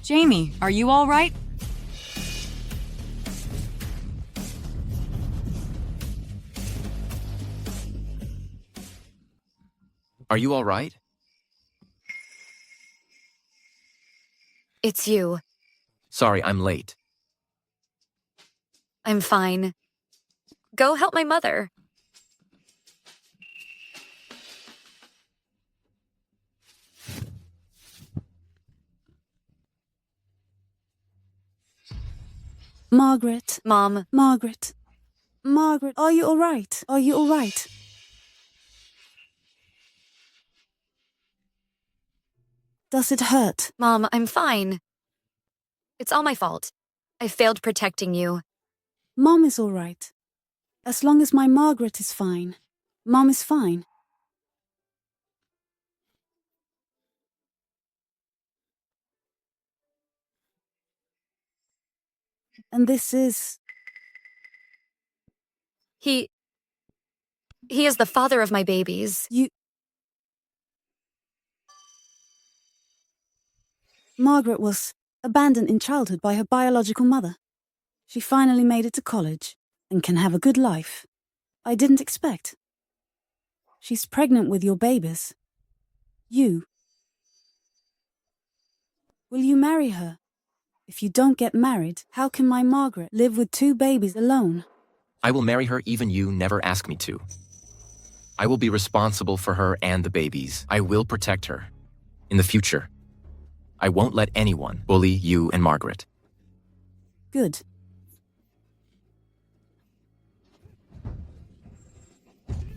Jamie, are you all right? Are you all right? It's you. Sorry, I'm late. I'm fine. Go help my mother. Margaret. Mom. Margaret. Margaret, are you all right? Are you all right? Does it hurt? Mom, I'm fine. It's all my fault. I failed protecting you. Mom is all right. As long as my Margaret is fine. Mom is fine. And this is... He is the father of my babies. Margaret was abandoned in childhood by her biological mother. She finally made it to college and can have a good life. I didn't expect. She's pregnant with your babies. You. Will you marry her? If you don't get married, how can my Margaret live with 2 babies alone? I will marry her even you never ask me to. I will be responsible for her and the babies. I will protect her. In the future. I won't let anyone bully you and Margaret. Good.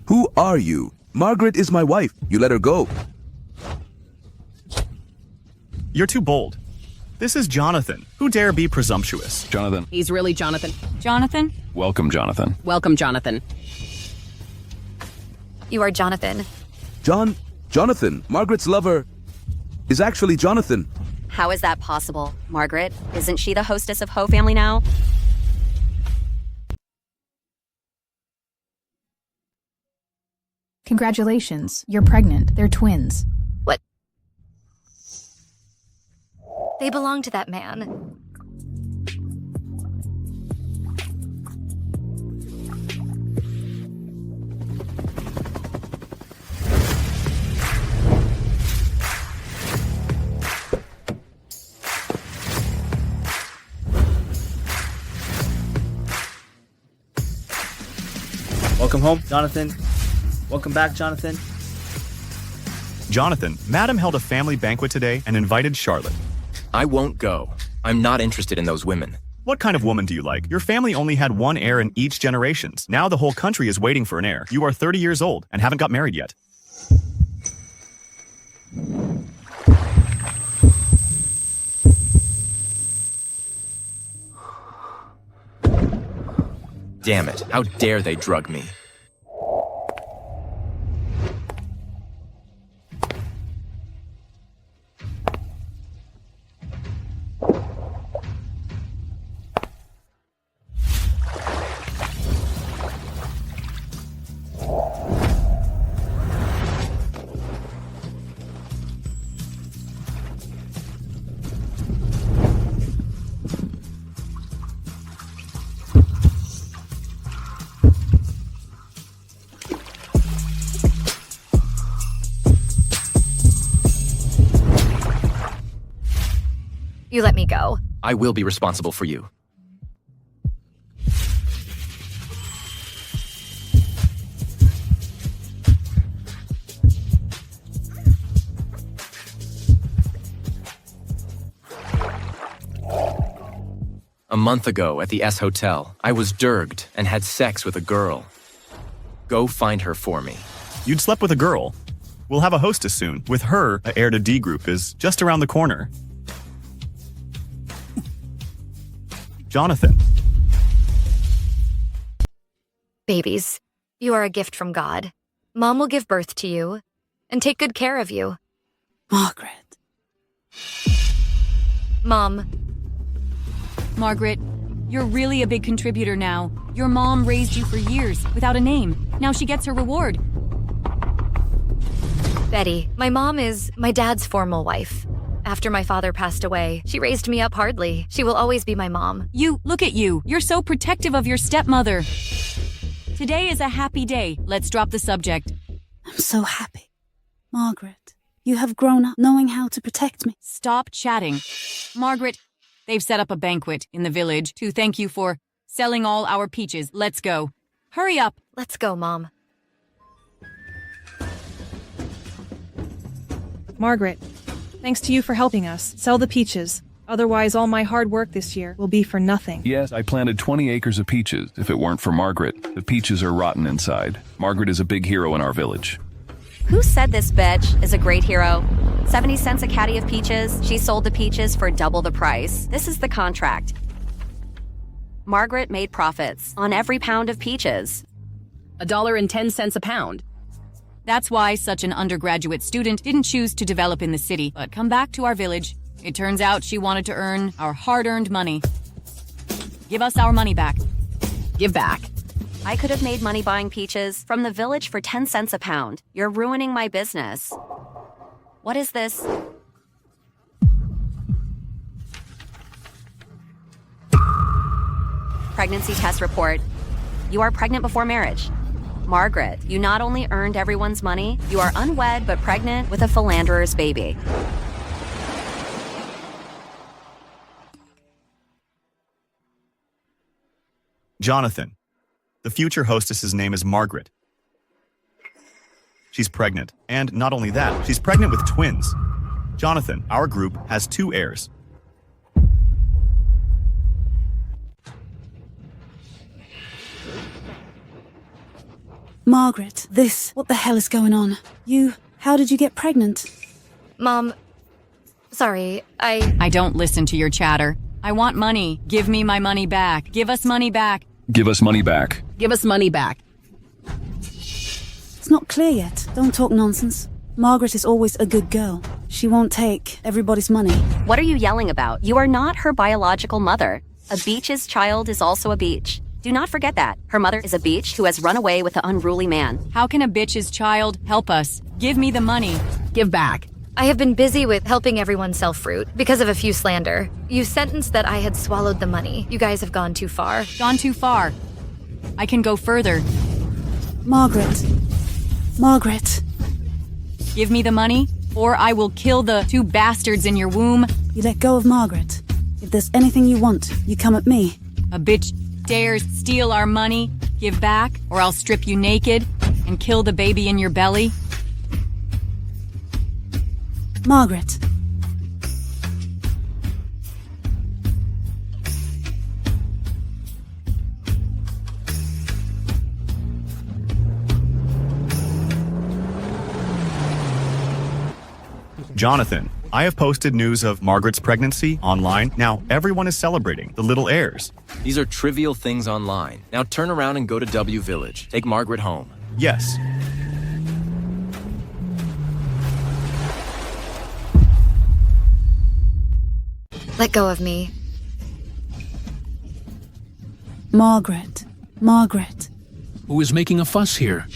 Who are you? Margaret is my wife. You let her go. You're too bold. This is Jonathan. Who dare be presumptuous? Jonathan. He's really Jonathan. Jonathan? Welcome, Jonathan. Welcome, Jonathan. You are Jonathan. Jonathan, Margaret's lover, is actually Jonathan. How is that possible? Margaret, isn't she the hostess of Ho Family now? Congratulations, you're pregnant. They're twins. What? They belong to that man. Welcome home, Jonathan. Welcome back, Jonathan. Jonathan, Madam held a family banquet today and invited Charlotte. I won't go. I'm not interested in those women. What kind of woman do you like? Your family only had one heir in each generations. Now the whole country is waiting for an heir. You are 30 years old and haven't got married yet. Damn it, how dare they drug me? You let me go. I will be responsible for you. A month ago at the S Hotel, I was durged and had sex with a girl. Go find her for me. You'd slept with a girl. We'll have a hostess soon. With her, a heir to D group is just around the corner. Jonathan. Babies, you are a gift from God. Mom will give birth to you and take good care of you. Margaret. Mom. Margaret, you're really a big contributor now. Your mom raised you for years without a name. Now she gets her reward. Betty, my mom is my dad's formal wife. After my father passed away, she raised me up hardly. She will always be my mom. Look at you. You're so protective of your stepmother. Today is a happy day. Let's drop the subject. I'm so happy. Margaret, you have grown up knowing how to protect me. Stop chatting. Margaret, they've set up a banquet in the village to thank you for selling all our peaches. Let's go. Hurry up. Let's go, Mom. Margaret, thanks to you for helping us sell the peaches. Otherwise, all my hard work this year will be for nothing. Yes, I planted 20 acres of peaches. If it weren't for Margaret, the peaches are rotten inside. Margaret is a big hero in our village. Who said this bitch is a great hero? 70 cents a caddy of peaches. She sold the peaches for double the price. This is the contract. Margaret made profits on every pound of peaches. $1.10 a pound. That's why such an undergraduate student didn't choose to develop in the city, but come back to our village. It turns out she wanted to earn our hard-earned money. Give us our money back. Give back. I could have made money buying peaches from the village for 10 cents a pound. You're ruining my business. What is this? Pregnancy test report. You are pregnant before marriage. Margaret, you not only earned everyone's money, you are unwed but pregnant with a philanderer's baby. Jonathan. The future hostess's name is Margaret. She's pregnant. And not only that, she's pregnant with twins. Jonathan, our group has 2 heirs. Margaret, what the hell is going on? How did you get pregnant? Mom, sorry, I don't listen to your chatter. I want money. Give me my money back. Give us money back. Give us money back. Give us money back. It's not clear yet. Don't talk nonsense. Margaret is always a good girl. She won't take everybody's money. What are you yelling about? You are not her biological mother. A beach's child is also a beach. Do not forget that. Her mother is a beach who has run away with an unruly man. How can a bitch's child help us? Give me the money. Give back. I have been busy with helping everyone sell fruit because of a few slander. You sentenced that I had swallowed the money. You guys have gone too far. Gone too far. I can go further. Margaret. Margaret. Give me the money, or I will kill the 2 bastards in your womb. You let go of Margaret. If there's anything you want, you come at me. A bitch dares steal our money. Give back, or I'll strip you naked and kill the baby in your belly. Margaret. Jonathan, I have posted news of Margaret's pregnancy online. Now everyone is celebrating the little heirs. These are trivial things online. Now turn around and go to W Village. Take Margaret home. Yes. Let go of me. Margaret. Margaret. Who is making a fuss here?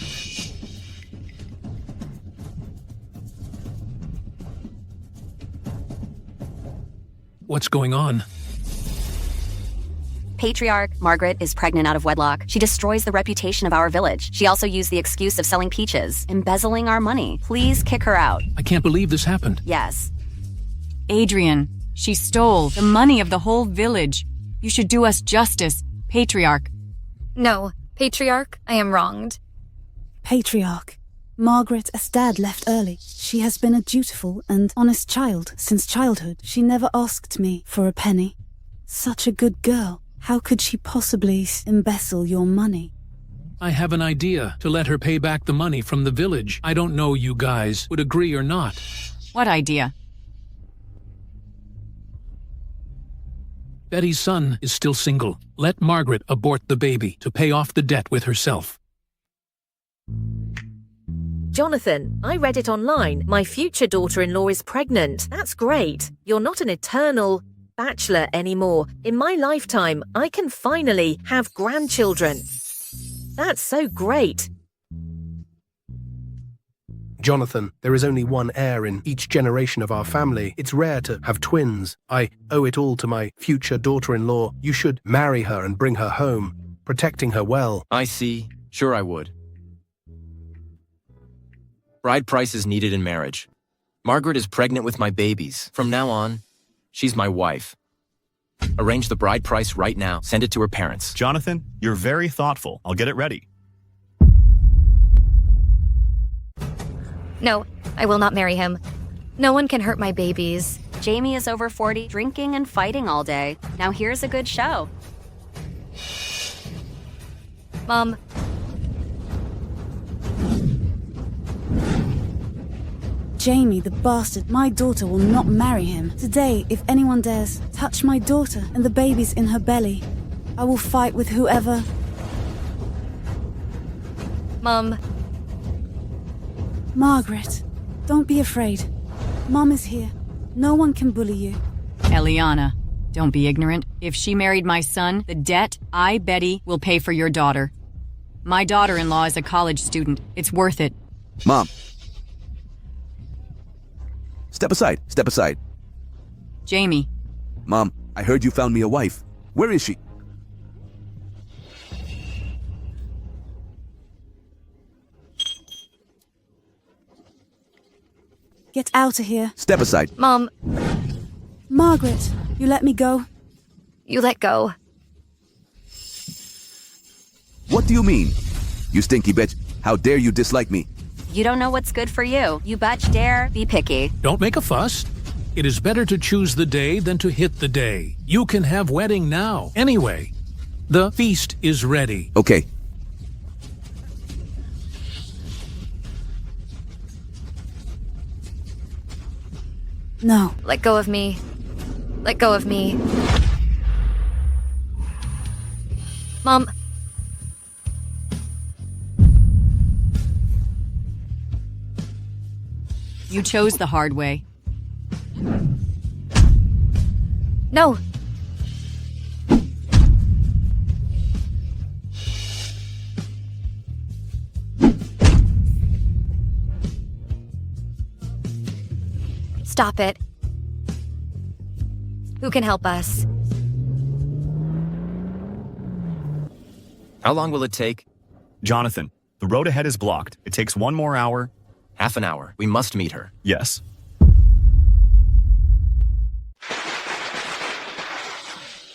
What's going on? Patriarch, Margaret is pregnant out of wedlock. She destroys the reputation of our village. She also used the excuse of selling peaches, embezzling our money. Please kick her out. I can't believe this happened. Yes. Adrian, she stole the money of the whole village. You should do us justice, Patriarch. No, Patriarch, I am wronged. Patriarch. Margaret, as Dad left early, she has been a dutiful and honest child since childhood. She never asked me for a penny. Such a good girl. How could she possibly embezzle your money? I have an idea to let her pay back the money from the village. I don't know you guys would agree or not. What idea? Betty's son is still single. Let Margaret abort the baby to pay off the debt with herself. Jonathan, I read it online. My future daughter-in-law is pregnant. That's great. You're not an eternal bachelor anymore. In my lifetime, I can finally have grandchildren. That's so great. Jonathan, there is only one heir in each generation of our family. It's rare to have twins. I owe it all to my future daughter-in-law. You should marry her and bring her home, protecting her well. I see. Sure I would. Bride price is needed in marriage. Margaret is pregnant with my babies. From now on, she's my wife. Arrange the bride price right now. Send it to her parents. Jonathan, you're very thoughtful. I'll get it ready. No, I will not marry him. No one can hurt my babies. Jamie is over 40, drinking and fighting all day. Now here's a good show. Mom. Jamie, the bastard, my daughter will not marry him. Today, if anyone dares touch my daughter and the babies in her belly, I will fight with whoever. Mom. Margaret, don't be afraid. Mom is here. No one can bully you. Eliana, don't be ignorant. If she married my son, the debt I, Betty, will pay for your daughter. My daughter-in-law is a college student. It's worth it. Mom. Step aside. Step aside. Jamie. Mom, I heard you found me a wife. Where is she? Get out of here. Step aside. Mom. Margaret, you let me go? You let go. What do you mean? You stinky bitch. How dare you dislike me? You don't know what's good for you. You batch dare, be picky. Don't make a fuss. It is better to choose the day than to hit the day. You can have wedding now. Anyway, the feast is ready. Okay. No. Let go of me. Let go of me. Mom. You chose the hard way. No. Stop it. Who can help us? How long will it take? Jonathan, the road ahead is blocked. It takes 1 more hour. Half an hour. We must meet her. Yes.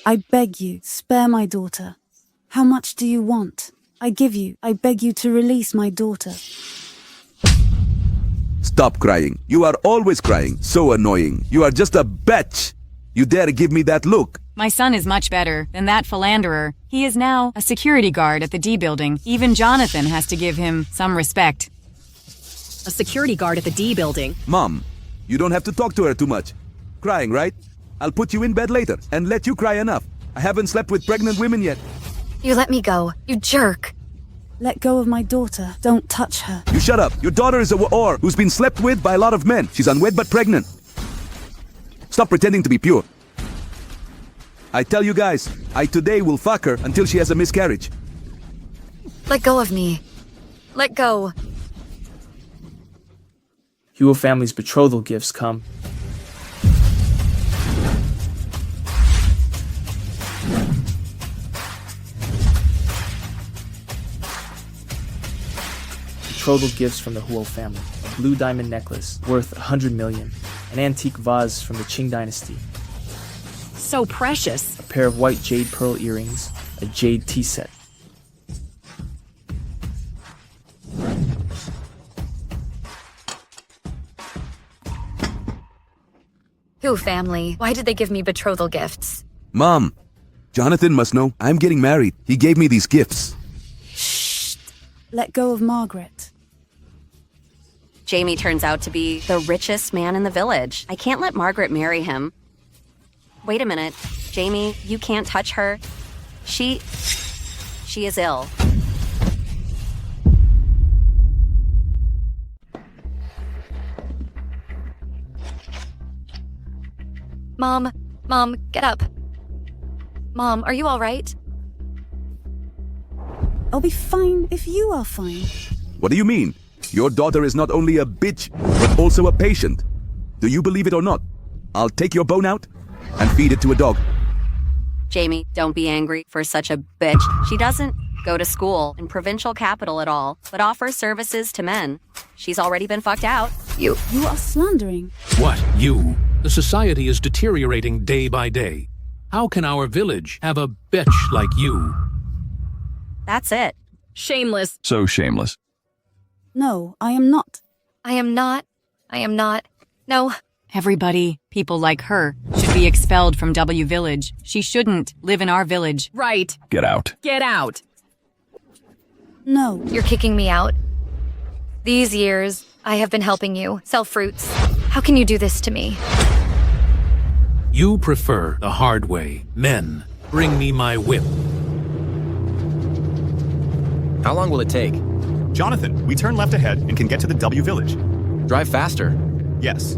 I beg you, spare my daughter. How much do you want? I beg you to release my daughter. Stop crying. You are always crying. So annoying. You are just a bitch. You dare to give me that look. My son is much better than that philanderer. He is now a security guard at the D building. Even Jonathan has to give him some respect. A security guard at the D building. Mom, you don't have to talk to her too much. Crying, right? I'll put you in bed later and let you cry enough. I haven't slept with pregnant women yet. You let me go, you jerk. Let go of my daughter. Don't touch her. You shut up. Your daughter is a whore who's been slept with by a lot of men. She's unwed but pregnant. Stop pretending to be pure. I tell you guys, I today will fuck her until she has a miscarriage. Let go of me. Let go. Huo family's betrothal gifts come. Betrothal gifts from the Huo family. A blue diamond necklace worth 100 million. An antique vase from the Qing dynasty. So precious. A pair of white jade pearl earrings. A jade tea set. Who family? Why did they give me betrothal gifts? Mom, Jonathan must know I'm getting married. He gave me these gifts. Shh. Let go of Margaret. Jamie turns out to be the richest man in the village. I can't let Margaret marry him. Wait a minute. Jamie, you can't touch her. She is ill. Mom, get up. Mom, are you all right? I'll be fine if you are fine. What do you mean? Your daughter is not only a bitch, but also a patient. Do you believe it or not? I'll take your bone out and feed it to a dog. Jamie, don't be angry for such a bitch. She doesn't go to school in provincial capital at all, but offers services to men. She's already been fucked out. You are slandering. What, you? The society is deteriorating day by day. How can our village have a bitch like you? That's it. Shameless. So shameless. No, I am not. I am not. No. Everybody, people like her, should be expelled from W Village. She shouldn't live in our village. Right. Get out. Get out. No. You're kicking me out. These years, I have been helping you sell fruits. How can you do this to me? You prefer the hard way. Men, bring me my whip. How long will it take? Jonathan, we turn left ahead and can get to the W Village. Drive faster. Yes.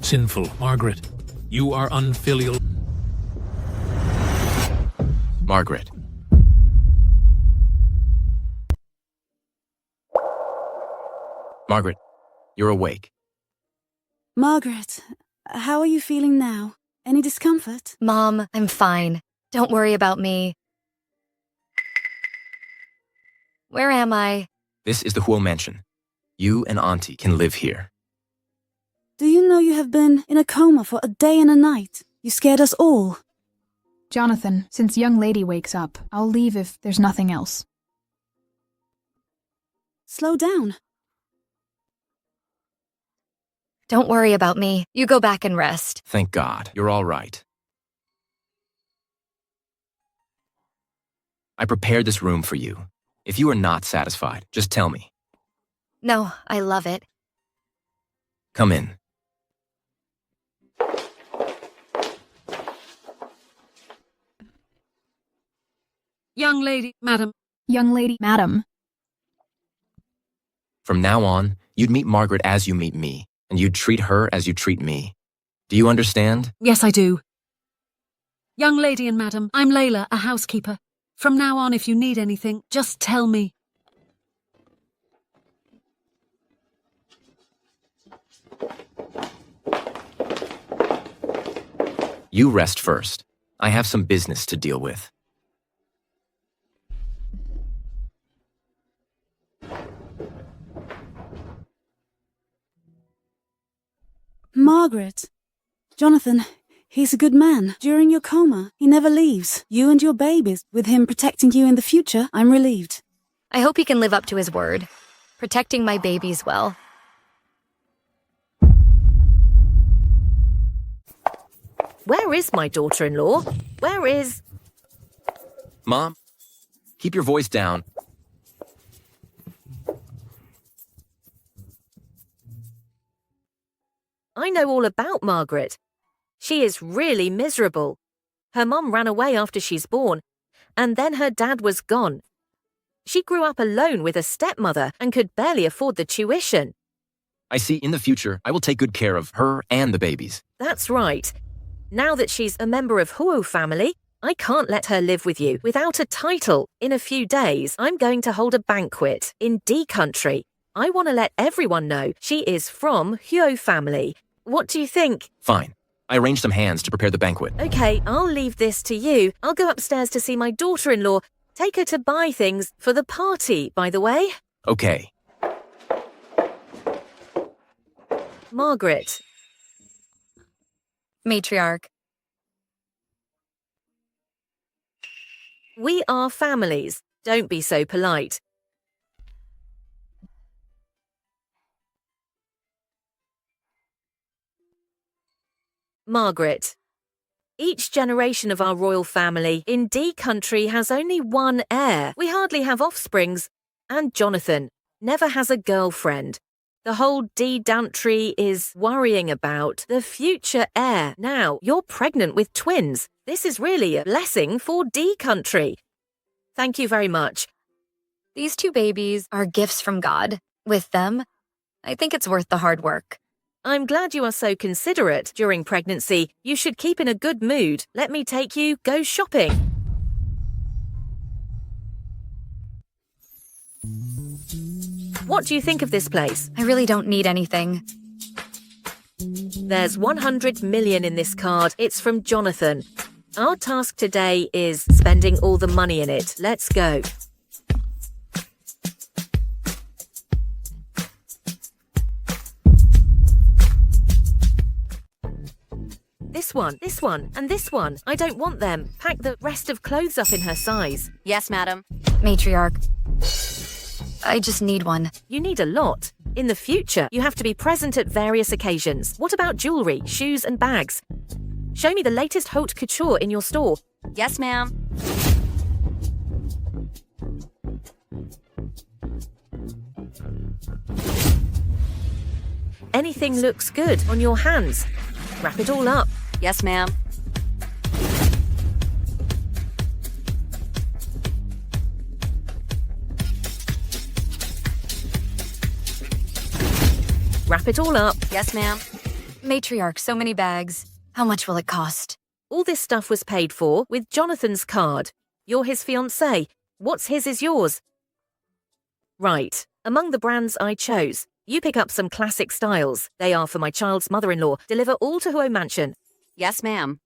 Sinful, Margaret. You are unfilial. Margaret. Margaret, you're awake. Margaret, how are you feeling now? Any discomfort? Mom, I'm fine. Don't worry about me. Where am I? This is the Huo Mansion. You and Auntie can live here. Do you know you have been in a coma for a day and a night? You scared us all. Jonathan, since young lady wakes up, I'll leave if there's nothing else. Slow down. Don't worry about me. You go back and rest. Thank God. You're all right. I prepared this room for you. If you are not satisfied, just tell me. No, I love it. Come in. Young lady, madam. Young lady, madam. From now on, you'd meet Margaret as you meet me, and you'd treat her as you treat me. Do you understand? Yes, I do. Young lady and madam, I'm Layla, a housekeeper. From now on, if you need anything, just tell me. You rest first. I have some business to deal with. Margaret. Jonathan, he's a good man. During your coma, he never leaves. You and your babies. With him protecting you in the future, I'm relieved. I hope he can live up to his word. Protecting my babies well. Where is my daughter-in-law? Where is... Mom, keep your voice down. I know all about Margaret. She is really miserable. Her mom ran away after she's born, and then her dad was gone. She grew up alone with a stepmother and could barely afford the tuition. I see in the future, I will take good care of her and the babies. That's right. Now that she's a member of Huo family, I can't let her live with you without a title. In a few days, I'm going to hold a banquet in D country. I want to let everyone know she is from Huo family. What do you think? Fine. I arranged some hands to prepare the banquet. Okay, I'll leave this to you. I'll go upstairs to see my daughter-in-law. Take her to buy things for the party, by the way. Okay. Margaret. Matriarch. We are families. Don't be so polite. Margaret. Each generation of our royal family in D country has only one heir. We hardly have offsprings. And Jonathan never has a girlfriend. The whole D country is worrying about the future heir. Now, you're pregnant with twins. This is really a blessing for D country. Thank you very much. These two babies are gifts from God. With them, I think it's worth the hard work. I'm glad you are so considerate. During pregnancy, you should keep in a good mood. Let me take you go shopping. What do you think of this place? I really don't need anything. There's 100 million in this card. It's from Jonathan. Our task today is spending all the money in it. Let's go. This one, and this one. I don't want them. Pack the rest of clothes up in her size. Yes, madam. Matriarch. I just need one. You need a lot. In the future, you have to be present at various occasions. What about jewelry, shoes, and bags? Show me the latest haute couture in your store. Yes, ma'am. Anything looks good on your hands. Wrap it all up. Yes, ma'am. Wrap it all up. Yes, ma'am. Matriarch, so many bags. How much will it cost? All this stuff was paid for with Jonathan's card. You're his fiancée. What's his is yours. Right. Among the brands I chose, you pick up some classic styles. They are for my child's mother-in-law. Deliver all to Huo Mansion. Yes, ma'am.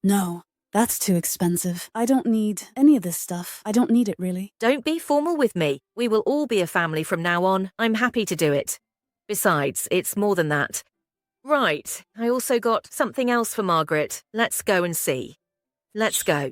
No, that's too expensive. I don't need any of this stuff. I don't need it, really. Don't be formal with me. We will all be a family from now on. I'm happy to do it. Besides, it's more than that. Right, I also got something else for Margaret. Let's go and see. Let's go.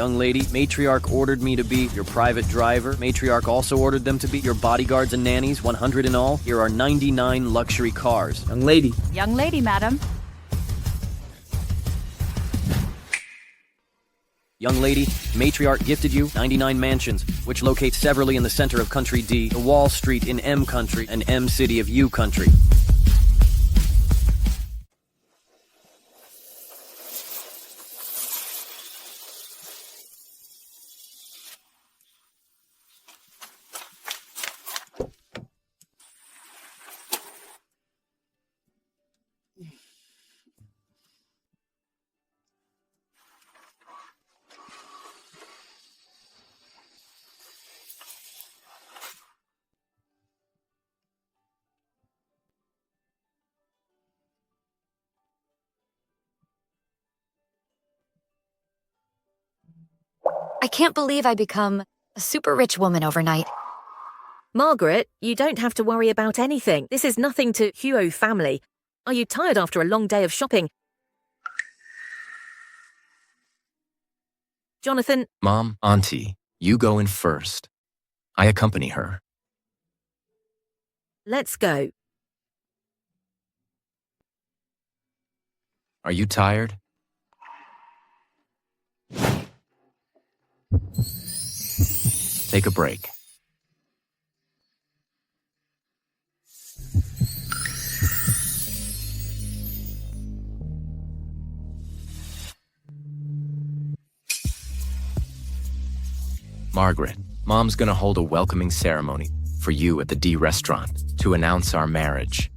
Young lady, Matriarch ordered me to be your private driver. Matriarch also ordered them to be your bodyguards and nannies, 100 in all. Here are 99 luxury cars. Young lady. Young lady, madam. Young lady, Matriarch gifted you 99 mansions, which locate severally in the center of Country D, the Wall Street in M Country, and M City of U Country. I can't believe I become a super rich woman overnight. Margaret, you don't have to worry about anything. This is nothing to Huo family. Are you tired after a long day of shopping? Jonathan. Mom, Auntie, you go in first. I accompany her. Let's go. Are you tired? Take a break. Margaret, Mom's gonna hold a welcoming ceremony for you at the D restaurant to announce our marriage.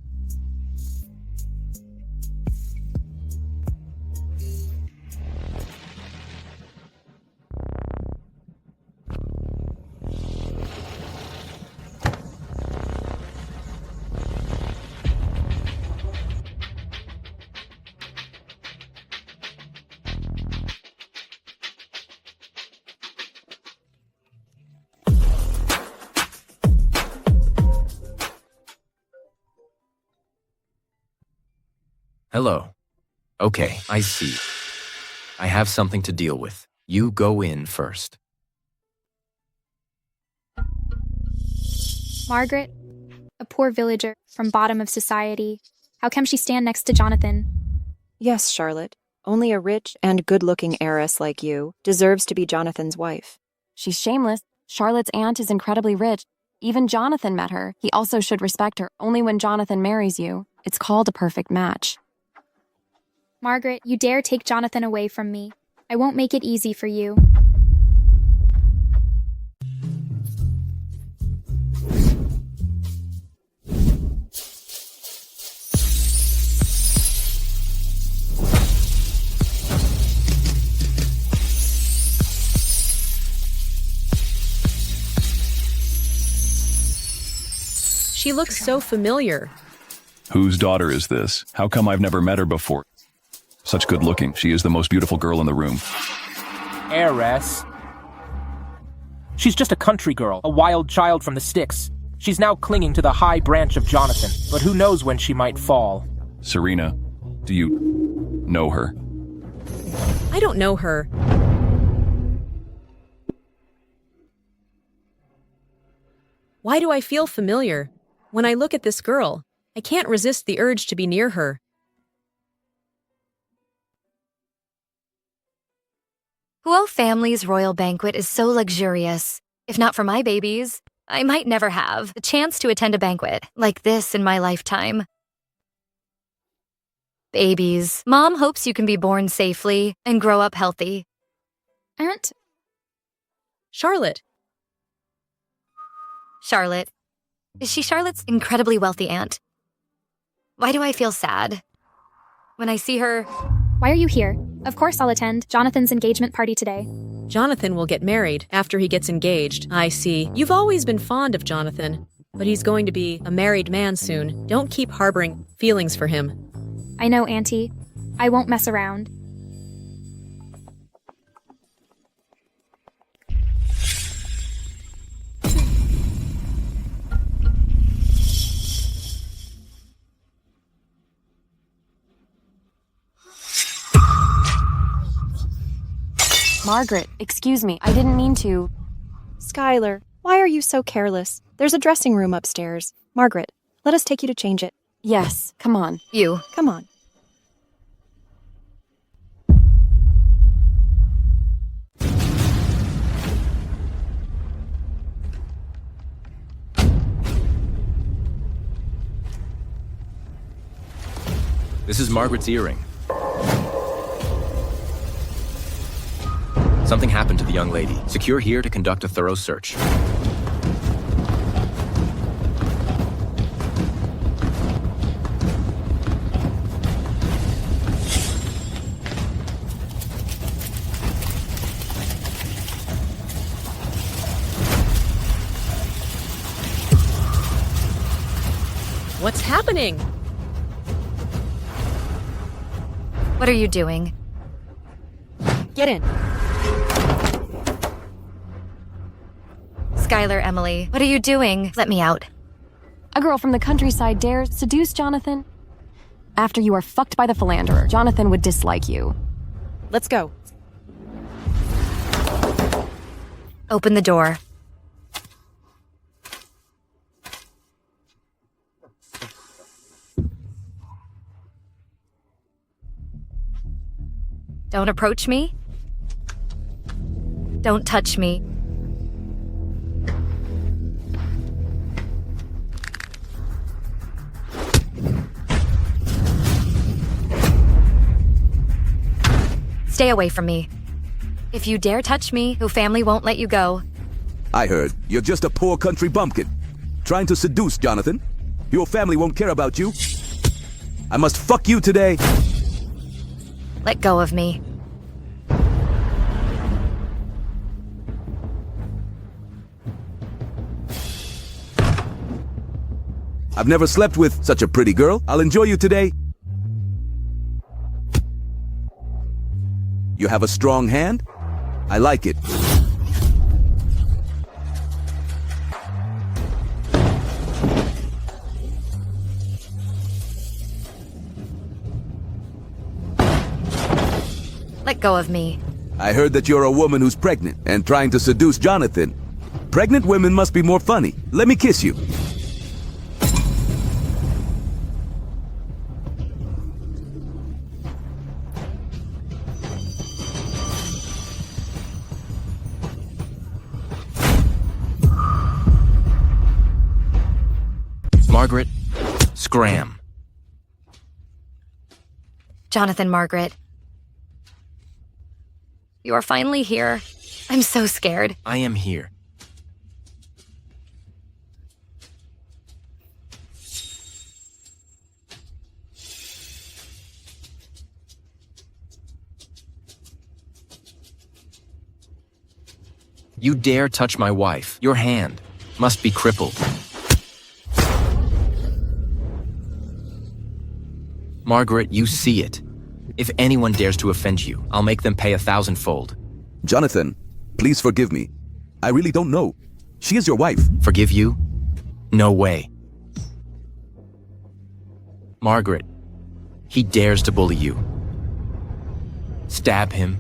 Hello. Okay, I see. I have something to deal with. You go in first. Margaret, a poor villager from bottom of society. How come she stand next to Jonathan? Yes, Charlotte. Only a rich and good-looking heiress like you deserves to be Jonathan's wife. She's shameless. Charlotte's aunt is incredibly rich. Even Jonathan met her. He also should respect her. Only when Jonathan marries you. It's called a perfect match. Margaret, you dare take Jonathan away from me. I won't make it easy for you. She looks so familiar. Whose daughter is this? How come I've never met her before? Such good looking. She is the most beautiful girl in the room. Heiress. She's just a country girl, a wild child from the sticks. She's now clinging to the high branch of Jonathan, but who knows when she might fall. Serena, do you know her? I don't know her. Why do I feel familiar? When I look at this girl, I can't resist the urge to be near her. Huo family's royal banquet is so luxurious. If not for my babies, I might never have the chance to attend a banquet like this in my lifetime. Babies, Mom hopes you can be born safely and grow up healthy. Aunt? Charlotte. Charlotte. Is she Charlotte's incredibly wealthy aunt? Why do I feel sad? When I see her... Why are you here? Of course I'll attend Jonathan's engagement party today. Jonathan will get married after he gets engaged. I see. You've always been fond of Jonathan, but he's going to be a married man soon. Don't keep harboring feelings for him. I know, Auntie. I won't mess around. Margaret, excuse me, I didn't mean to. Skylar, why are you so careless? There's a dressing room upstairs. Margaret, let us take you to change it. Yes, come on. You. Come on. This is Margaret's earring. Something happened to the young lady. Secure here to conduct a thorough search. What's happening? What are you doing? Get in. Skylar, Emily, what are you doing? Let me out. A girl from the countryside dares seduce Jonathan? After you are fucked by the philanderer, Jonathan would dislike you. Let's go. Open the door. Don't approach me. Don't touch me. Stay away from me. If you dare touch me, your family won't let you go. I heard. You're just a poor country bumpkin. Trying to seduce Jonathan. Your family won't care about you. I must fuck you today. Let go of me. I've never slept with such a pretty girl. I'll enjoy you today. You have a strong hand? I like it. Let go of me. I heard that you're a woman who's pregnant and trying to seduce Jonathan. Pregnant women must be more funny. Let me kiss you. Margaret, scram. Jonathan, Margaret. You are finally here. I'm so scared. I am here. You dare touch my wife. Your hand must be crippled. Margaret, you see it. If anyone dares to offend you, I'll make them pay 1,000-fold. Jonathan, please forgive me. I really don't know. She is your wife. Forgive you? No way. Margaret, he dares to bully you. Stab him.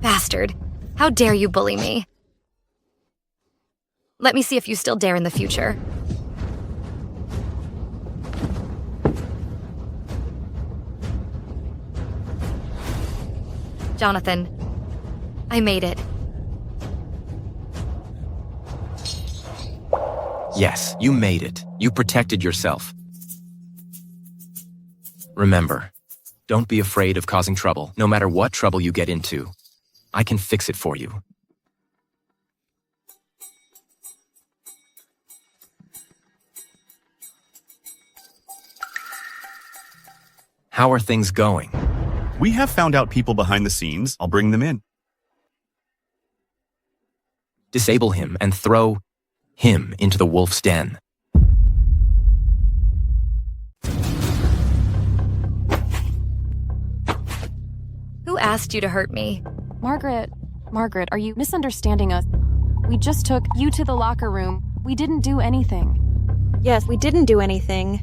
Bastard. How dare you bully me? Let me see if you still dare in the future. Jonathan, I made it. Yes, you made it. You protected yourself. Remember, don't be afraid of causing trouble, no matter what trouble you get into. I can fix it for you. How are things going? We have found out people behind the scenes. I'll bring them in. Disable him and throw him into the wolf's den. Who asked you to hurt me? Margaret, are you misunderstanding us? We just took you to the locker room. We didn't do anything. Yes, we didn't do anything.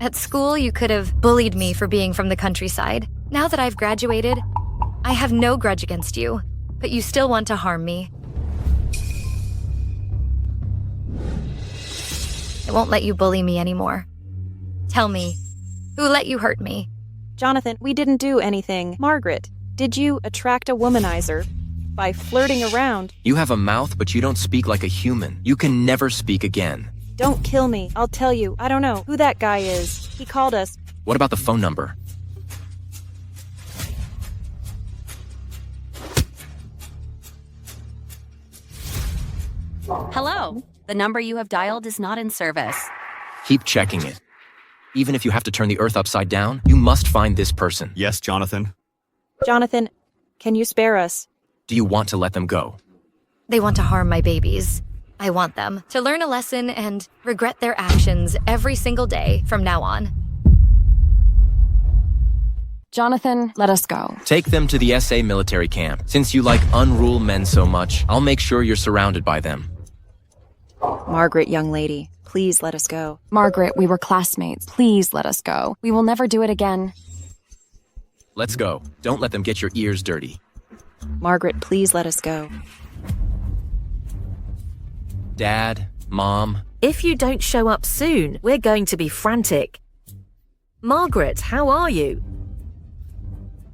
At school, you could have bullied me for being from the countryside. Now that I've graduated, I have no grudge against you, but you still want to harm me. I won't let you bully me anymore. Tell me, who let you hurt me? Jonathan, we didn't do anything. Margaret, did you attract a womanizer by flirting around? You have a mouth, but you don't speak like a human. You can never speak again. Don't kill me. I'll tell you. I don't know who that guy is. He called us. What about the phone number? Hello. The number you have dialed is not in service. Keep checking it. Even if you have to turn the earth upside down, you must find this person. Yes, Jonathan. Jonathan, can you spare us? Do you want to let them go? They want to harm my babies. I want them to learn a lesson and regret their actions every single day from now on. Jonathan, let us go. Take them to the SA military camp. Since you like unruly men so much, I'll make sure you're surrounded by them. Margaret, young lady, please let us go. Margaret, we were classmates. Please let us go. We will never do it again. Let's go. Don't let them get your ears dirty. Margaret, please let us go. Dad, Mom. If you don't show up soon, we're going to be frantic. Margaret, how are you?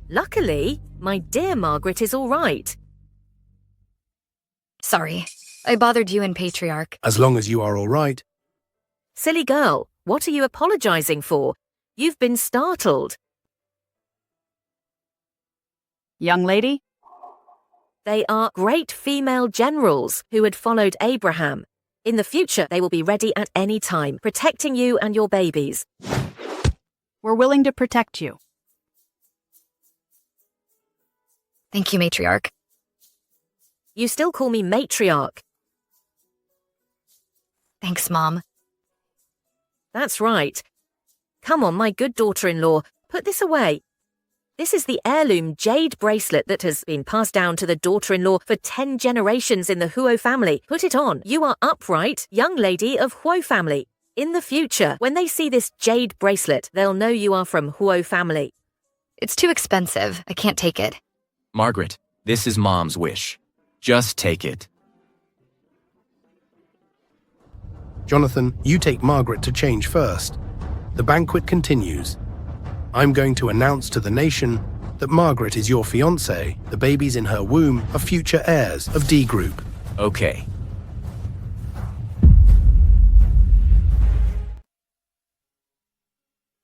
Luckily, my dear Margaret is all right. Sorry, I bothered you and Patriarch. As long as you are all right. Silly girl, what are you apologizing for? You've been startled. Young lady? They are great female generals who had followed Abraham. In the future, they will be ready at any time, protecting you and your babies. We're willing to protect you. Thank you, Matriarch. You still call me matriarch. Thanks, Mom. That's right. Come on, my good daughter-in-law, put this away. This is the heirloom jade bracelet that has been passed down to the daughter-in-law for 10 generations in the Huo family. Put it on. You are upright, young lady of Huo family. In the future, when they see this jade bracelet, they'll know you are from Huo family. It's too expensive. I can't take it. Margaret, this is Mom's wish. Just take it. Jonathan, you take Margaret to change first. The banquet continues. I'm going to announce to the nation that Margaret is your fiancée. The babies in her womb are future heirs of D Group. Okay.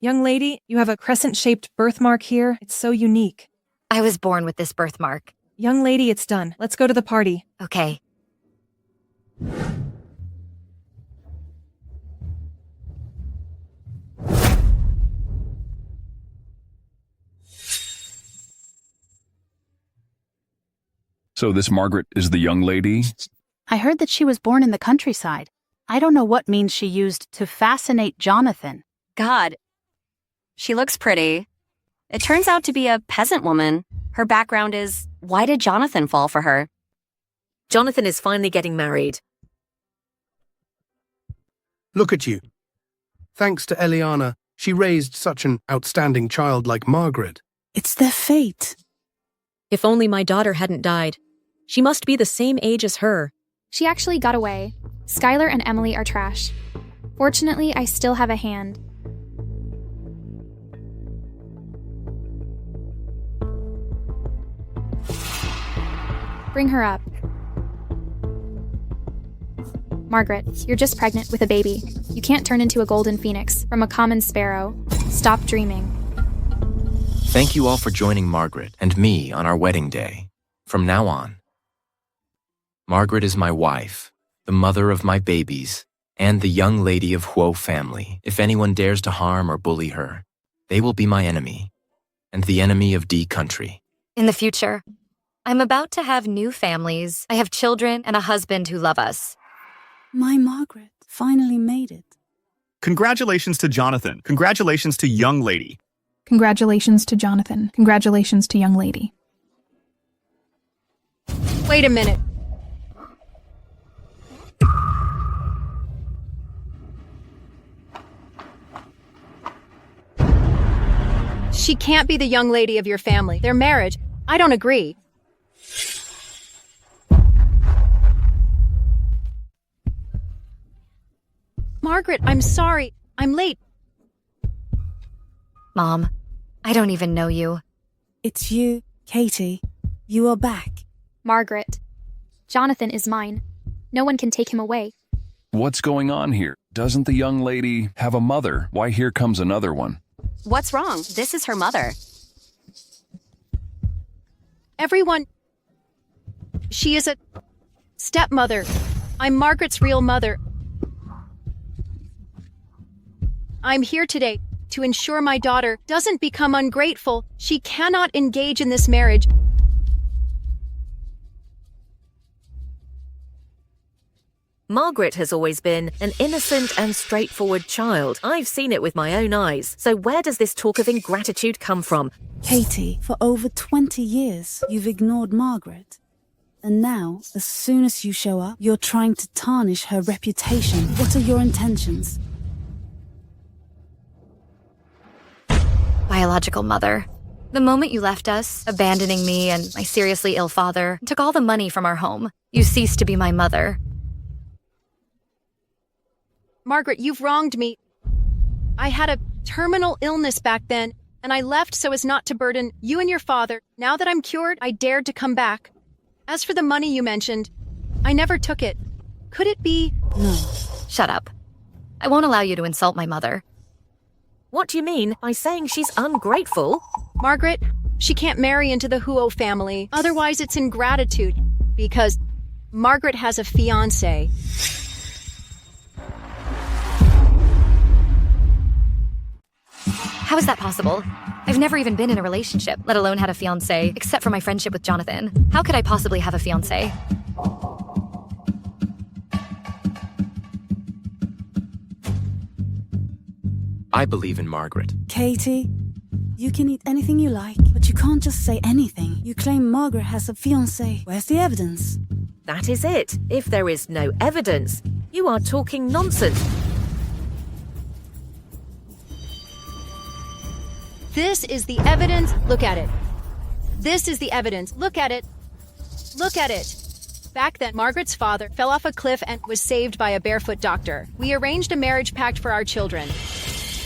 Young lady, you have a crescent-shaped birthmark here. It's so unique. I was born with this birthmark. Young lady, it's done. Let's go to the party. Okay. So this Margaret is the young lady? I heard that she was born in the countryside. I don't know what means she used to fascinate Jonathan. God. She looks pretty. It turns out to be a peasant woman. Her background is, why did Jonathan fall for her? Jonathan is finally getting married. Look at you. Thanks to Eliana, she raised such an outstanding child like Margaret. It's their fate. If only my daughter hadn't died. She must be the same age as her. She actually got away. Skylar and Emily are trash. Fortunately, I still have a hand. Bring her up. Margaret, you're just pregnant with a baby. You can't turn into a golden phoenix from a common sparrow. Stop dreaming. Thank you all for joining Margaret and me on our wedding day. From now on, Margaret is my wife, the mother of my babies, and the young lady of Huo family. If anyone dares to harm or bully her, they will be my enemy, and the enemy of D country. In the future, I'm about to have new families. I have children and a husband who love us. My Margaret finally made it. Congratulations to Jonathan. Congratulations to young lady. Congratulations to Jonathan. Congratulations to young lady. Wait a minute. She can't be the young lady of your family. Their marriage, I don't agree. Margaret, I'm sorry. I'm late. Mom, I don't even know you. It's you, Katie. You are back. Margaret. Jonathan is mine. No one can take him away. What's going on here? Doesn't the young lady have a mother? Why, here comes another one. What's wrong? This is her mother. Everyone... She is a stepmother. I'm Margaret's real mother. I'm here today to ensure my daughter doesn't become ungrateful. She cannot engage in this marriage. Margaret has always been an innocent and straightforward child. I've seen it with my own eyes. So where does this talk of ingratitude come from? Katie, for over 20 years, you've ignored Margaret. And now, as soon as you show up, you're trying to tarnish her reputation. What are your intentions? Biological mother. The moment you left us, abandoning me and my seriously ill father, took all the money from our home, you ceased to be my mother. Margaret, you've wronged me. I had a terminal illness back then, and I left so as not to burden you and your father. Now that I'm cured, I dared to come back. As for the money you mentioned, I never took it. Could it be... No. Shut up. I won't allow you to insult my mother. What do you mean by saying she's ungrateful? Margaret, she can't marry into the Huo family. Otherwise, it's ingratitude. Because Margaret has a fiancé. How is that possible? I've never even been in a relationship, let alone had a fiancé, except for my friendship with Jonathan. How could I possibly have a fiancé? I believe in Margaret. Katie, you can eat anything you like, but you can't just say anything. You claim Margaret has a fiancé. Where's the evidence? That is it. If there is no evidence, you are talking nonsense. This is the evidence. Look at it. This is the evidence. Look at it. Look at it. Back then, Margaret's father fell off a cliff and was saved by a barefoot doctor. We arranged a marriage pact for our children.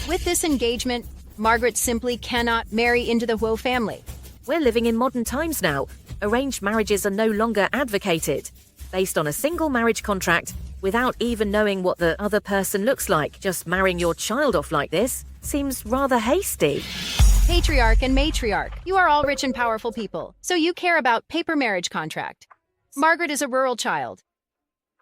With this engagement, Margaret simply cannot marry into the Huo family. We're living in modern times now. Arranged marriages are no longer advocated. Based on a single marriage contract, without even knowing what the other person looks like, just marrying your child off like this seems rather hasty. Patriarch and matriarch, you are all rich and powerful people, so you care about paper marriage contract. Margaret is a rural child.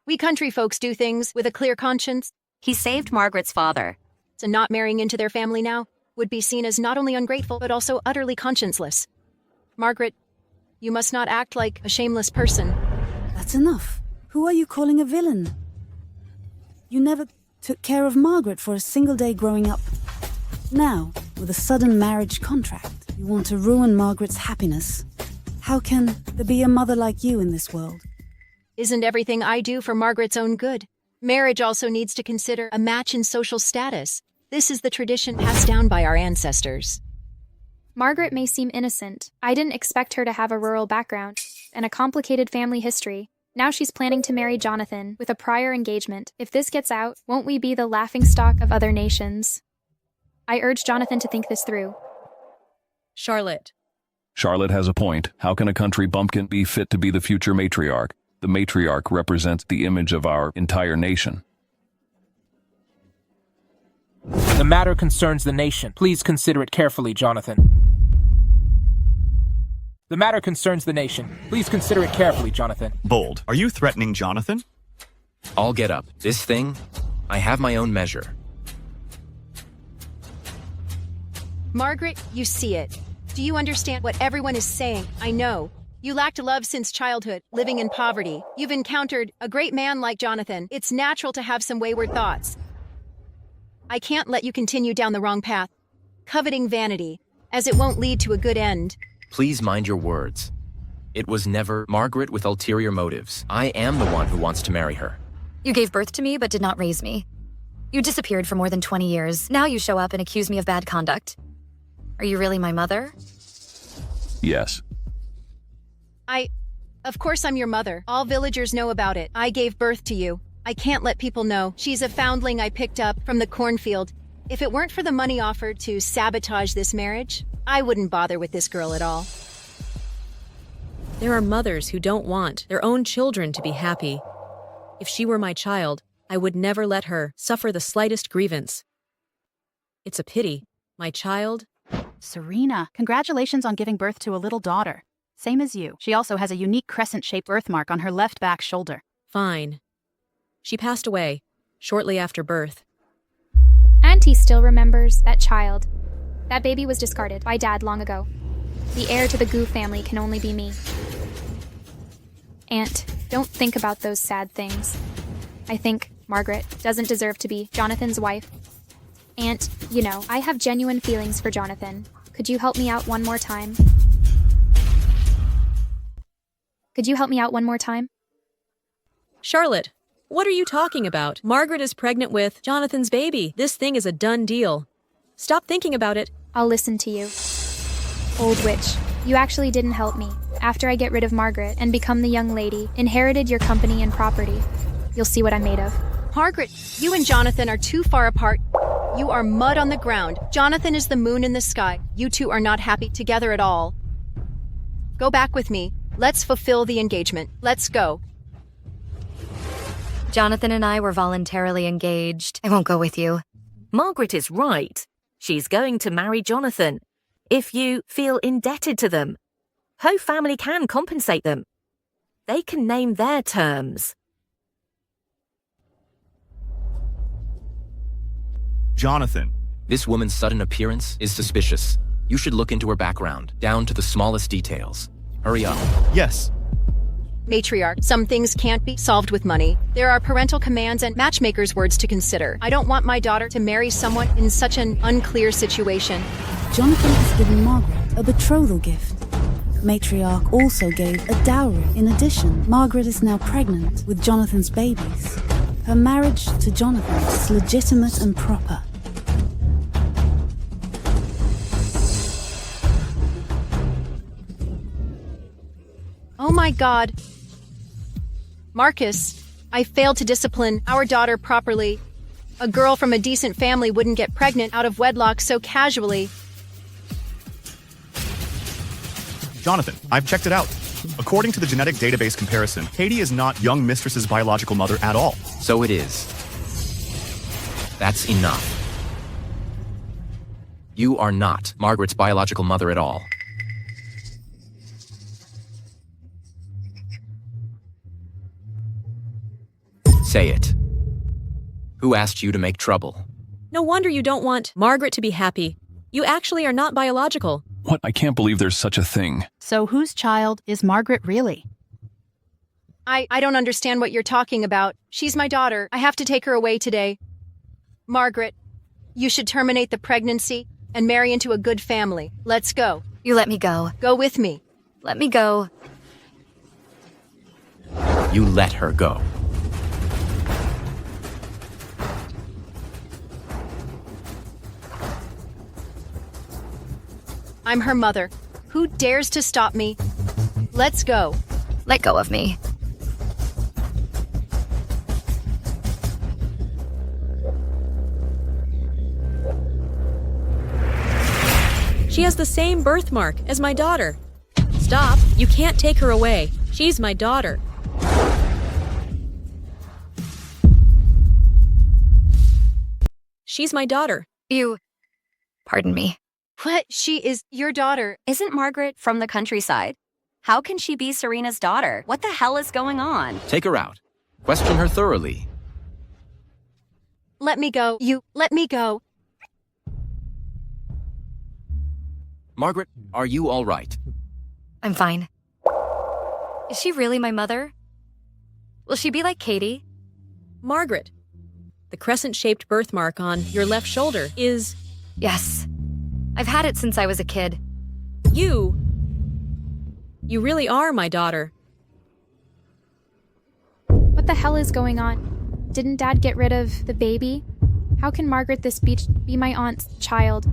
We country folks do things with a clear conscience. He saved Margaret's father. So not marrying into their family now would be seen as not only ungrateful, but also utterly conscienceless. Margaret, you must not act like a shameless person. That's enough. Who are you calling a villain? You never took care of Margaret for a single day growing up. Now, with a sudden marriage contract, you want to ruin Margaret's happiness. How can there be a mother like you in this world? Isn't everything I do for Margaret's own good? Marriage also needs to consider a match in social status. This is the tradition passed down by our ancestors. Margaret may seem innocent. I didn't expect her to have a rural background and a complicated family history. Now she's planning to marry Jonathan with a prior engagement. If this gets out, won't we be the laughingstock of other nations? I urge Jonathan to think this through. Charlotte. Charlotte has a point. How can a country bumpkin be fit to be the future matriarch? The matriarch represents the image of our entire nation. The matter concerns the nation. Please consider it carefully, Jonathan. The matter concerns the nation. Please consider it carefully, Jonathan. Bold. Are you threatening Jonathan? I'll get up. This thing, I have my own measure. Margaret, you see it. Do you understand what everyone is saying? I know. You lacked love since childhood, living in poverty. You've encountered a great man like Jonathan. It's natural to have some wayward thoughts. I can't let you continue down the wrong path, coveting vanity, as it won't lead to a good end. Please mind your words. It was never Margaret with ulterior motives. I am the one who wants to marry her. You gave birth to me but did not raise me. You disappeared for more than 20 years. Now you show up and accuse me of bad conduct. Are you really my mother? Yes. Of course I'm your mother. All villagers know about it. I gave birth to you. I can't let people know. She's a foundling I picked up from the cornfield. If it weren't for the money offered to sabotage this marriage, I wouldn't bother with this girl at all. There are mothers who don't want their own children to be happy. If she were my child, I would never let her suffer the slightest grievance. It's a pity. My child... Serena, congratulations on giving birth to a little daughter. Same as you. She also has a unique crescent-shaped birthmark on her left back shoulder. Fine. She passed away shortly after birth. Auntie still remembers that child. That baby was discarded by Dad long ago. The heir to the Gu family can only be me. Aunt, don't think about those sad things. I think Margaret doesn't deserve to be Jonathan's wife. Aunt, you know, I have genuine feelings for Jonathan. Could you help me out one more time? Charlotte, what are you talking about? Margaret is pregnant with Jonathan's baby. This thing is a done deal. Stop thinking about it. I'll listen to you. Old witch, you actually didn't help me. After I get rid of Margaret and become the young lady, inherited your company and property. You'll see what I'm made of. Margaret, you and Jonathan are too far apart. You are mud on the ground. Jonathan is the moon in the sky. You two are not happy together at all. Go back with me. Let's fulfill the engagement. Let's go. Jonathan and I were voluntarily engaged. I won't go with you. Margaret is right. She's going to marry Jonathan. If you feel indebted to them, Ho family can compensate them. They can name their terms. Jonathan. This woman's sudden appearance is suspicious. You should look into her background, down to the smallest details. Hurry up. Yes. Matriarch, some things can't be solved with money. There are parental commands and matchmakers' words to consider. I don't want my daughter to marry someone in such an unclear situation. Jonathan has given Margaret a betrothal gift. Matriarch also gave a dowry. In addition, Margaret is now pregnant with Jonathan's babies. Her marriage to Jonathan is legitimate and proper. Oh my God. Marcus, I failed to discipline our daughter properly. A girl from a decent family wouldn't get pregnant out of wedlock so casually. Jonathan, I've checked it out. According to the genetic database comparison, Katie is not young mistress's biological mother at all. So it is. That's enough. You are not Margaret's biological mother at all. Say it. Who asked you to make trouble? No wonder you don't want Margaret to be happy. You actually are not biological. What? I can't believe there's such a thing. So whose child is Margaret really? I don't understand what you're talking about. She's my daughter. I have to take her away today. Margaret, you should terminate the pregnancy and marry into a good family. Let's go. You let me go. Go with me. Let me go. You let her go. I'm her mother. Who dares to stop me? Let's go. Let go of me. She has the same birthmark as my daughter. Stop. You can't take her away. She's my daughter. She's my daughter. Pardon me. What? She is your daughter. Isn't Margaret from the countryside? How can she be Serena's daughter? What the hell is going on? Take her out. Question her thoroughly. Let me go. Let me go. Margaret, are you all right? I'm fine. Is she really my mother? Will she be like Katie? Margaret, the crescent-shaped birthmark on your left shoulder is... Yes. I've had it since I was a kid. You really are my daughter. What the hell is going on? Didn't Dad get rid of the baby? How can Margaret this beach be my aunt's child?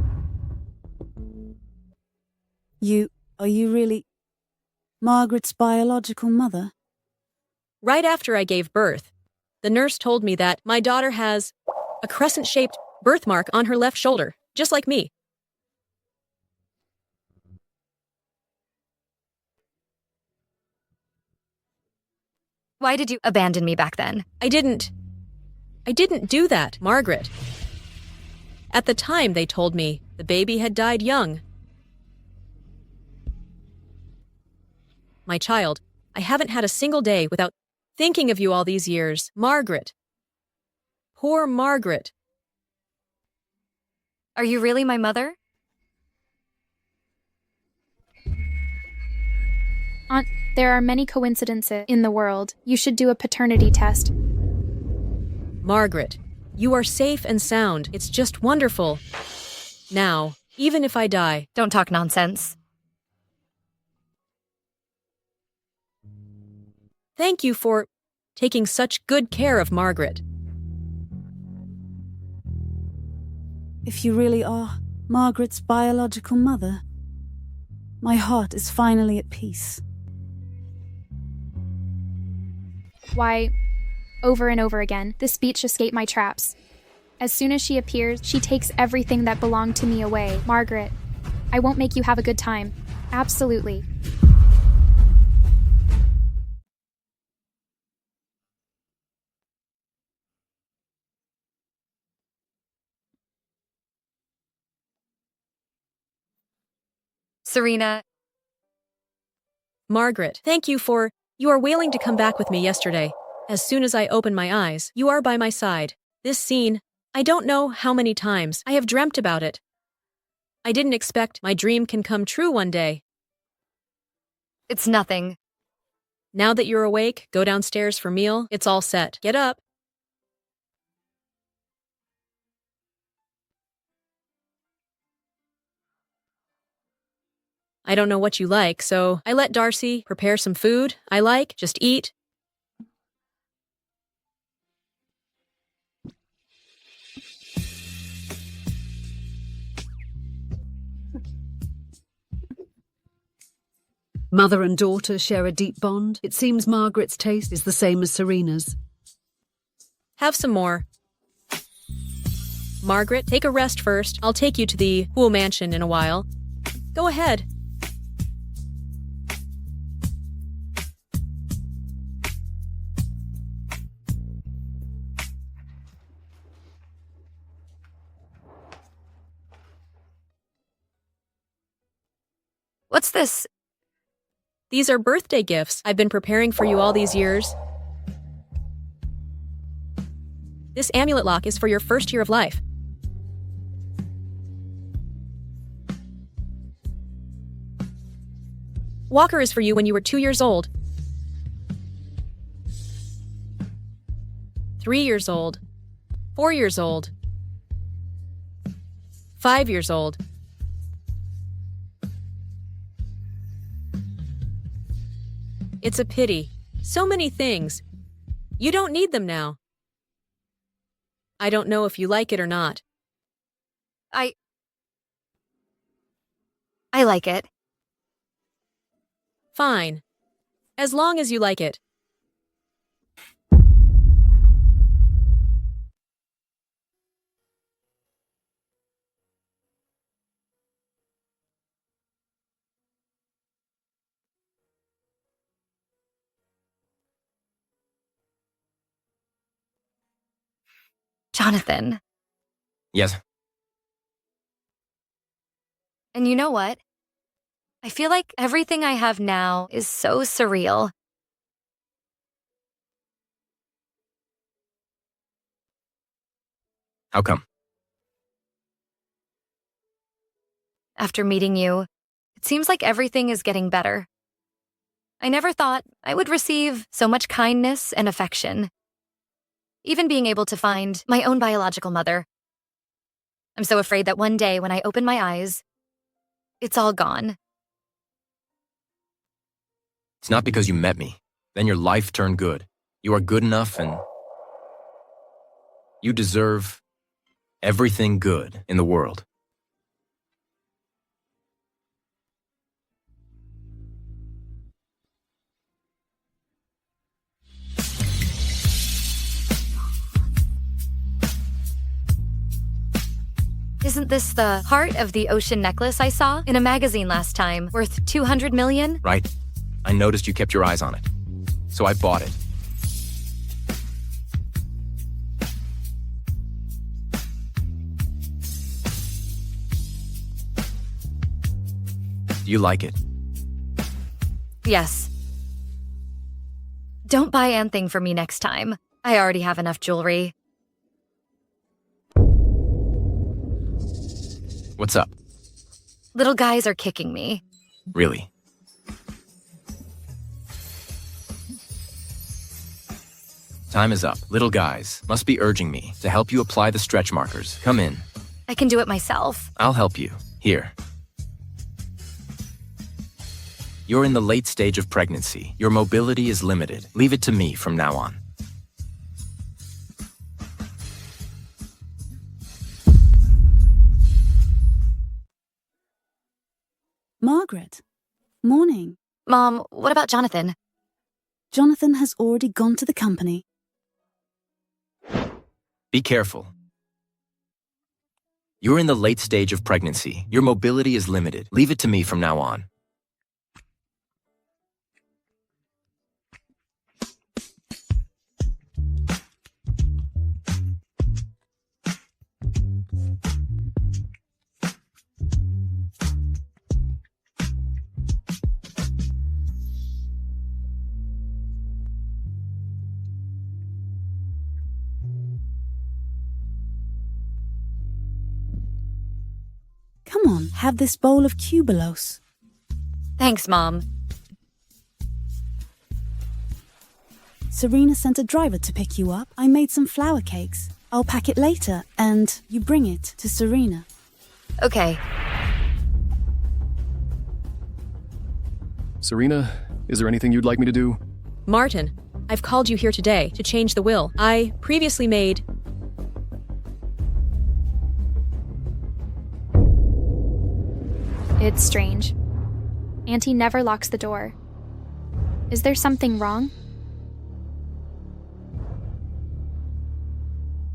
Are you really Margaret's biological mother? Right after I gave birth, the nurse told me that my daughter has a crescent-shaped birthmark on her left shoulder, just like me. Why did you abandon me back then? I didn't do that, Margaret. At the time, they told me the baby had died young. My child, I haven't had a single day without thinking of you all these years. Margaret. Poor Margaret. Are you really my mother? Aunt, there are many coincidences in the world. You should do a paternity test. Margaret, you are safe and sound. It's just wonderful. Now, even if I die... Don't talk nonsense. Thank you for taking such good care of Margaret. If you really are Margaret's biological mother, my heart is finally at peace. Why, over and over again, this speech escaped my traps. As soon as she appears, she takes everything that belonged to me away. Margaret, I won't make you have a good time. Absolutely. Serena. Margaret, thank you for... You are willing to come back with me yesterday. As soon as I open my eyes, you are by my side. This scene, I don't know how many times I have dreamt about it. I didn't expect my dream can come true one day. It's nothing. Now that you're awake, go downstairs for meal. It's all set. Get up. I don't know what you like, so I let Darcy prepare some food I like. Just eat. Mother and daughter share a deep bond. It seems Margaret's taste is the same as Serena's. Have some more. Margaret, take a rest first. I'll take you to the Pool Mansion in a while. Go ahead. What's this? These are birthday gifts I've been preparing for you all these years. This amulet lock is for your first year of life. Walker is for you when you were 2 years old. 3 years old. 4 years old. 5 years old. It's a pity. So many things. You don't need them now. I don't know if you like it or not. I like it. Fine. As long as you like it. Jonathan. Yes. And you know what? I feel like everything I have now is so surreal. How come? After meeting you, it seems like everything is getting better. I never thought I would receive so much kindness and affection. Even being able to find my own biological mother. I'm so afraid that one day when I open my eyes, it's all gone. It's not because you met me. Then your life turned good. You are good enough and you deserve everything good in the world. Isn't this the heart of the ocean necklace I saw in a magazine last time, worth 200 million? Right. I noticed you kept your eyes on it. So I bought it. Do you like it? Yes. Don't buy anything for me next time. I already have enough jewelry. What's up? Little guys are kicking me. Really? Time is up. Little guys must be urging me to help you apply the stretch markers. Come in. I can do it myself. I'll help you. Here. You're in the late stage of pregnancy. Your mobility is limited. Leave it to me from now on. Margaret. Morning. Mom, what about Jonathan? Jonathan has already gone to the company. Be careful. You're in the late stage of pregnancy. Your mobility is limited. Leave it to me from now on. Come on, have this bowl of cubulos. Thanks, Mom. Serena sent a driver to pick you up. I made some flower cakes. I'll pack it later, and you bring it to Serena. Okay. Serena, is there anything you'd like me to do? Martin, I've called you here today to change the will. I previously made... It's strange. Auntie never locks the door. Is there something wrong?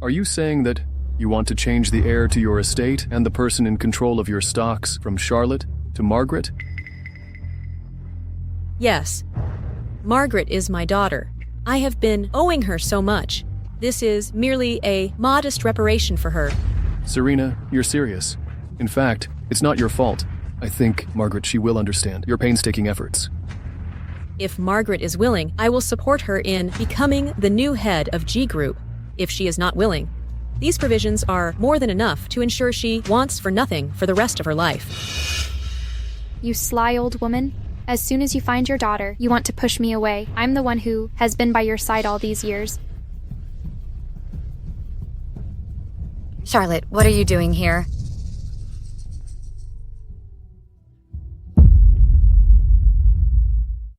Are you saying that you want to change the heir to your estate and the person in control of your stocks from Charlotte to Margaret? Yes. Margaret is my daughter. I have been owing her so much. This is merely a modest reparation for her. Serena, you're serious. In fact, it's not your fault. I think, Margaret, she will understand your painstaking efforts. If Margaret is willing, I will support her in becoming the new head of G Group. If she is not willing, these provisions are more than enough to ensure she wants for nothing for the rest of her life. You sly old woman. As soon as you find your daughter, you want to push me away. I'm the one who has been by your side all these years. Charlotte, what are you doing here?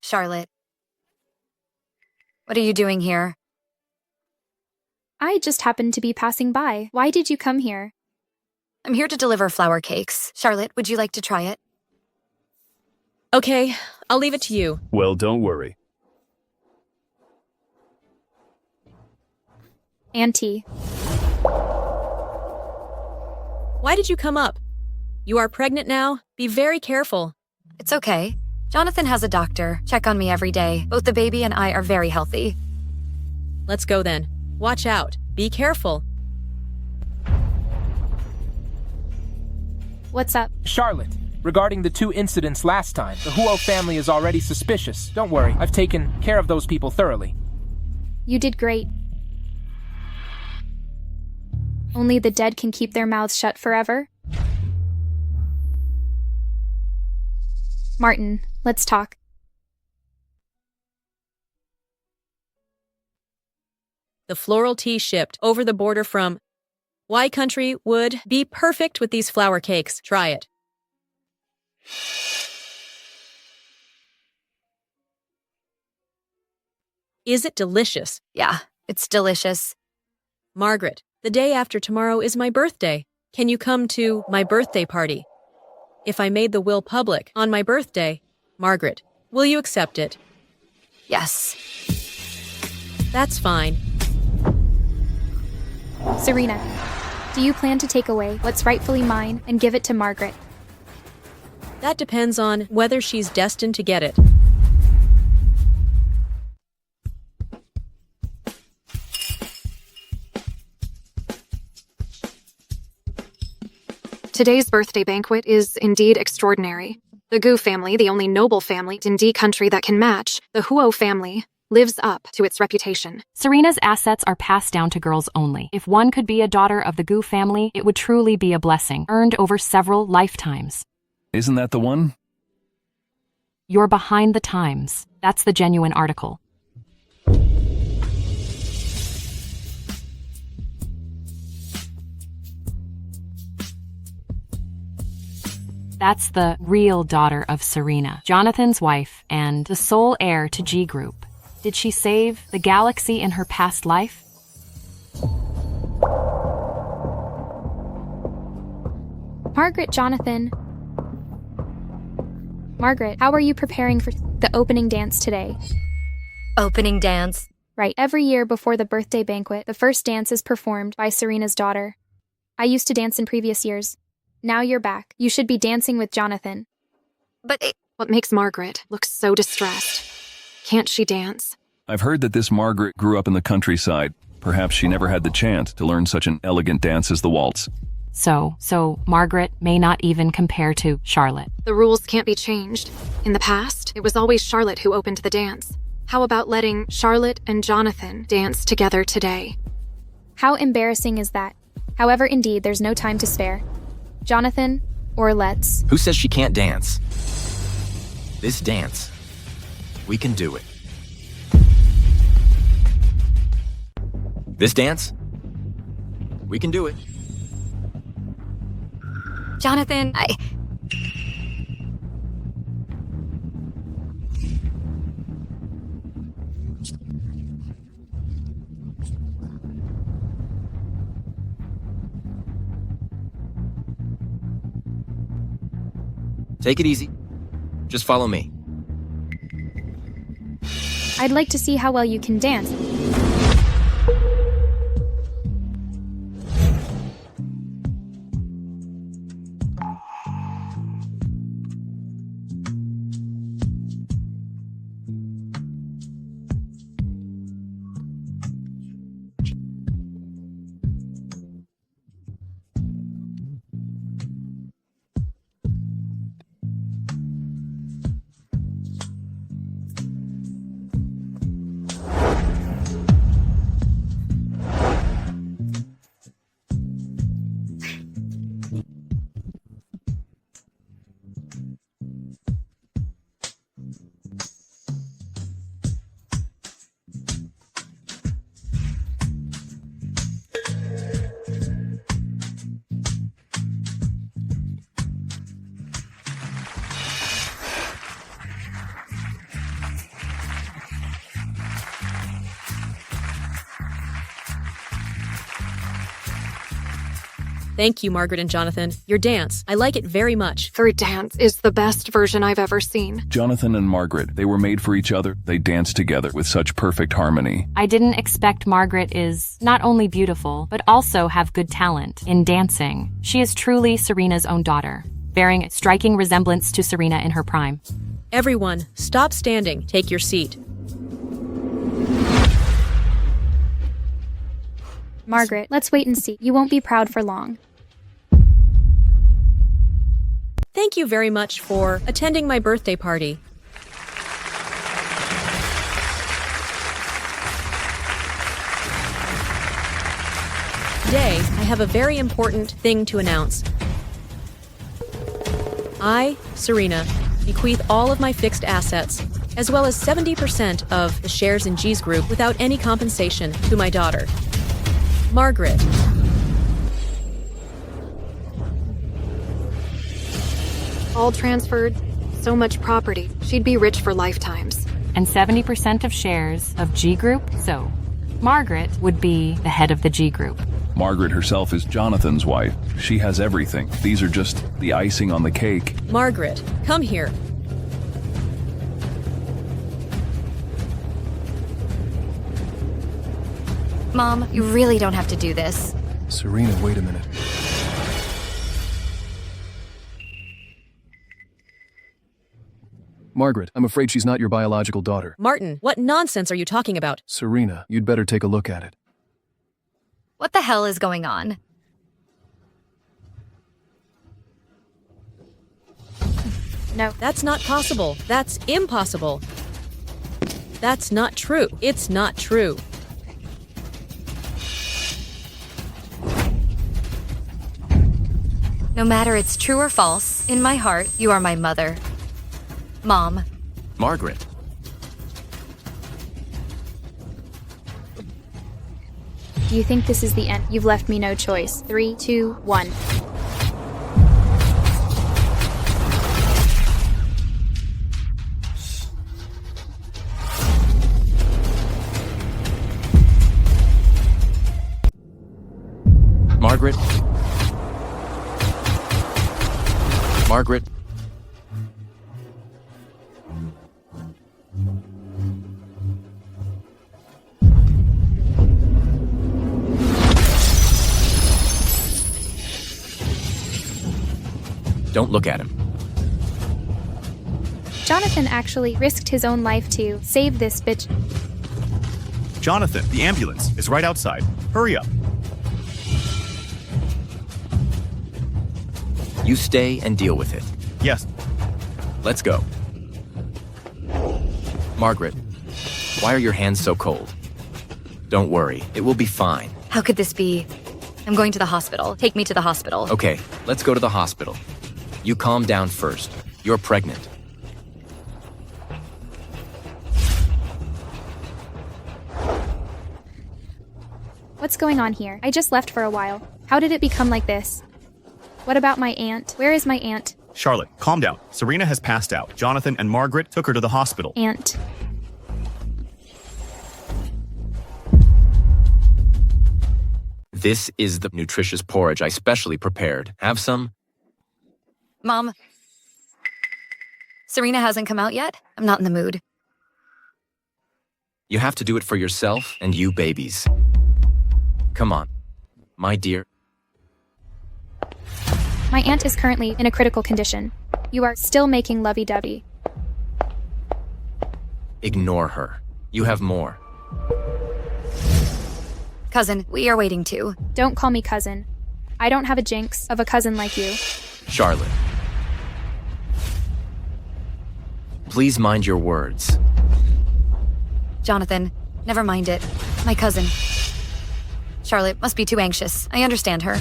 Charlotte. What are you doing here? I just happened to be passing by. Why did you come here? I'm here to deliver flower cakes. Charlotte, would you like to try it? Okay, I'll leave it to you. Well, don't worry. Auntie. Why did you come up? You are pregnant now? Be very careful. It's okay. Jonathan has a doctor. Check on me every day. Both the baby and I are very healthy. Let's go then. Watch out. Be careful. What's up? Charlotte, regarding the 2 incidents last time, the Huo family is already suspicious. Don't worry, I've taken care of those people thoroughly. You did great. Only the dead can keep their mouths shut forever. Martin, let's talk. The floral tea shipped over the border from Y country would be perfect with these flower cakes. Try it. Is it delicious? Yeah, it's delicious. Margaret, the day after tomorrow is my birthday. Can you come to my birthday party? If I made the will public on my birthday, Margaret, will you accept it? Yes. That's fine. Serena, do you plan to take away what's rightfully mine and give it to Margaret? That depends on whether she's destined to get it. Today's birthday banquet is indeed extraordinary. The Gu family, the only noble family in D country that can match, the Huo family, lives up to its reputation. Serena's assets are passed down to girls only. If one could be a daughter of the Gu family, it would truly be a blessing, earned over several lifetimes. Isn't that the one? You're behind the times. That's the genuine article. That's the real daughter of Serena, Jonathan's wife, and the sole heir to G Group. Did she save the galaxy in her past life? Margaret, Jonathan. Margaret, how are you preparing for the opening dance today? Opening dance? Right. Every year before the birthday banquet, the first dance is performed by Serena's daughter. I used to dance in previous years. Now you're back. You should be dancing with Jonathan. But what makes Margaret look so distressed? Can't she dance? I've heard that this Margaret grew up in the countryside. Perhaps she never had the chance to learn such an elegant dance as the waltz. So Margaret may not even compare to Charlotte. The rules can't be changed. In the past, it was always Charlotte who opened the dance. How about letting Charlotte and Jonathan dance together today? How embarrassing is that? However, indeed, there's no time to spare. Jonathan, or let's... Who says she can't dance? This dance, we can do it. This dance? We can do it. Jonathan, Take it easy. Just follow me. I'd like to see how well you can dance. Thank you, Margaret and Jonathan. Your dance, I like it very much. Their dance is the best version I've ever seen. Jonathan and Margaret, they were made for each other. They danced together with such perfect harmony. I didn't expect Margaret is not only beautiful, but also have good talent in dancing. She is truly Serena's own daughter, bearing a striking resemblance to Serena in her prime. Everyone, stop standing. Take your seat. Margaret, let's wait and see. You won't be proud for long. Thank you very much for attending my birthday party. Today, I have a very important thing to announce. I, Serena, bequeath all of my fixed assets, as well as 70% of the shares in G's Group without any compensation to my daughter, Margaret. All transferred. So much property. She'd be rich for lifetimes. And 70% of shares of G Group, so Margaret would be the head of the G Group. Margaret herself is Jonathan's wife. She has everything. These are just the icing on the cake. Margaret, come here. Mom, you really don't have to do this. Serena, wait a minute. Margaret, I'm afraid she's not your biological daughter. Martin, what nonsense are you talking about? Serena, you'd better take a look at it. What the hell is going on? No. That's not possible. That's impossible. That's not true. It's not true. No matter it's true or false, in my heart, you are my mother. Mom. Margaret. Do you think this is the end? You've left me no choice. 3, 2, 1. Margaret. Margaret. Don't look at him. Jonathan actually risked his own life to save this bitch. Jonathan, the ambulance is right outside. Hurry up. You stay and deal with it. Yes. Let's go. Margaret, why are your hands so cold? Don't worry, it will be fine. How could this be? I'm going to the hospital. Take me to the hospital. Okay, let's go to the hospital. You calm down first. You're pregnant. What's going on here? I just left for a while. How did it become like this? What about my aunt? Where is my aunt? Charlotte, calm down. Serena has passed out. Jonathan and Margaret took her to the hospital. Aunt. This is the nutritious porridge I specially prepared. Have some? Mom. Serena hasn't come out yet? I'm not in the mood. You have to do it for yourself and you babies. Come on, my dear. My aunt is currently in a critical condition. You are still making lovey-dovey. Ignore her. You have more. Cousin, we are waiting too. Don't call me cousin. I don't have a jinx of a cousin like you. Charlotte. Please mind your words. Jonathan, never mind it. My cousin. Charlotte must be too anxious. I understand her.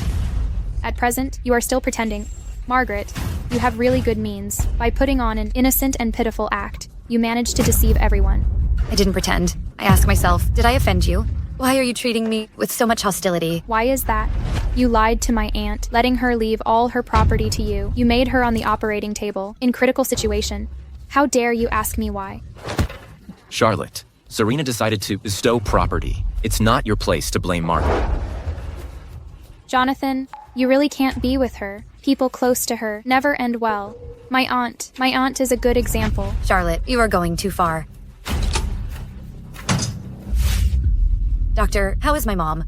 At present, you are still pretending. Margaret, you have really good means. By putting on an innocent and pitiful act, you managed to deceive everyone. I didn't pretend. I ask myself, did I offend you? Why are you treating me with so much hostility? Why is that? You lied to my aunt, letting her leave all her property to you. You made her on the operating table, in critical situation. How dare you ask me why? Charlotte, Serena decided to bestow property. It's not your place to blame Margaret. Jonathan, you really can't be with her. People close to her never end well. My aunt is a good example. Charlotte, you are going too far. Doctor, how is my mom?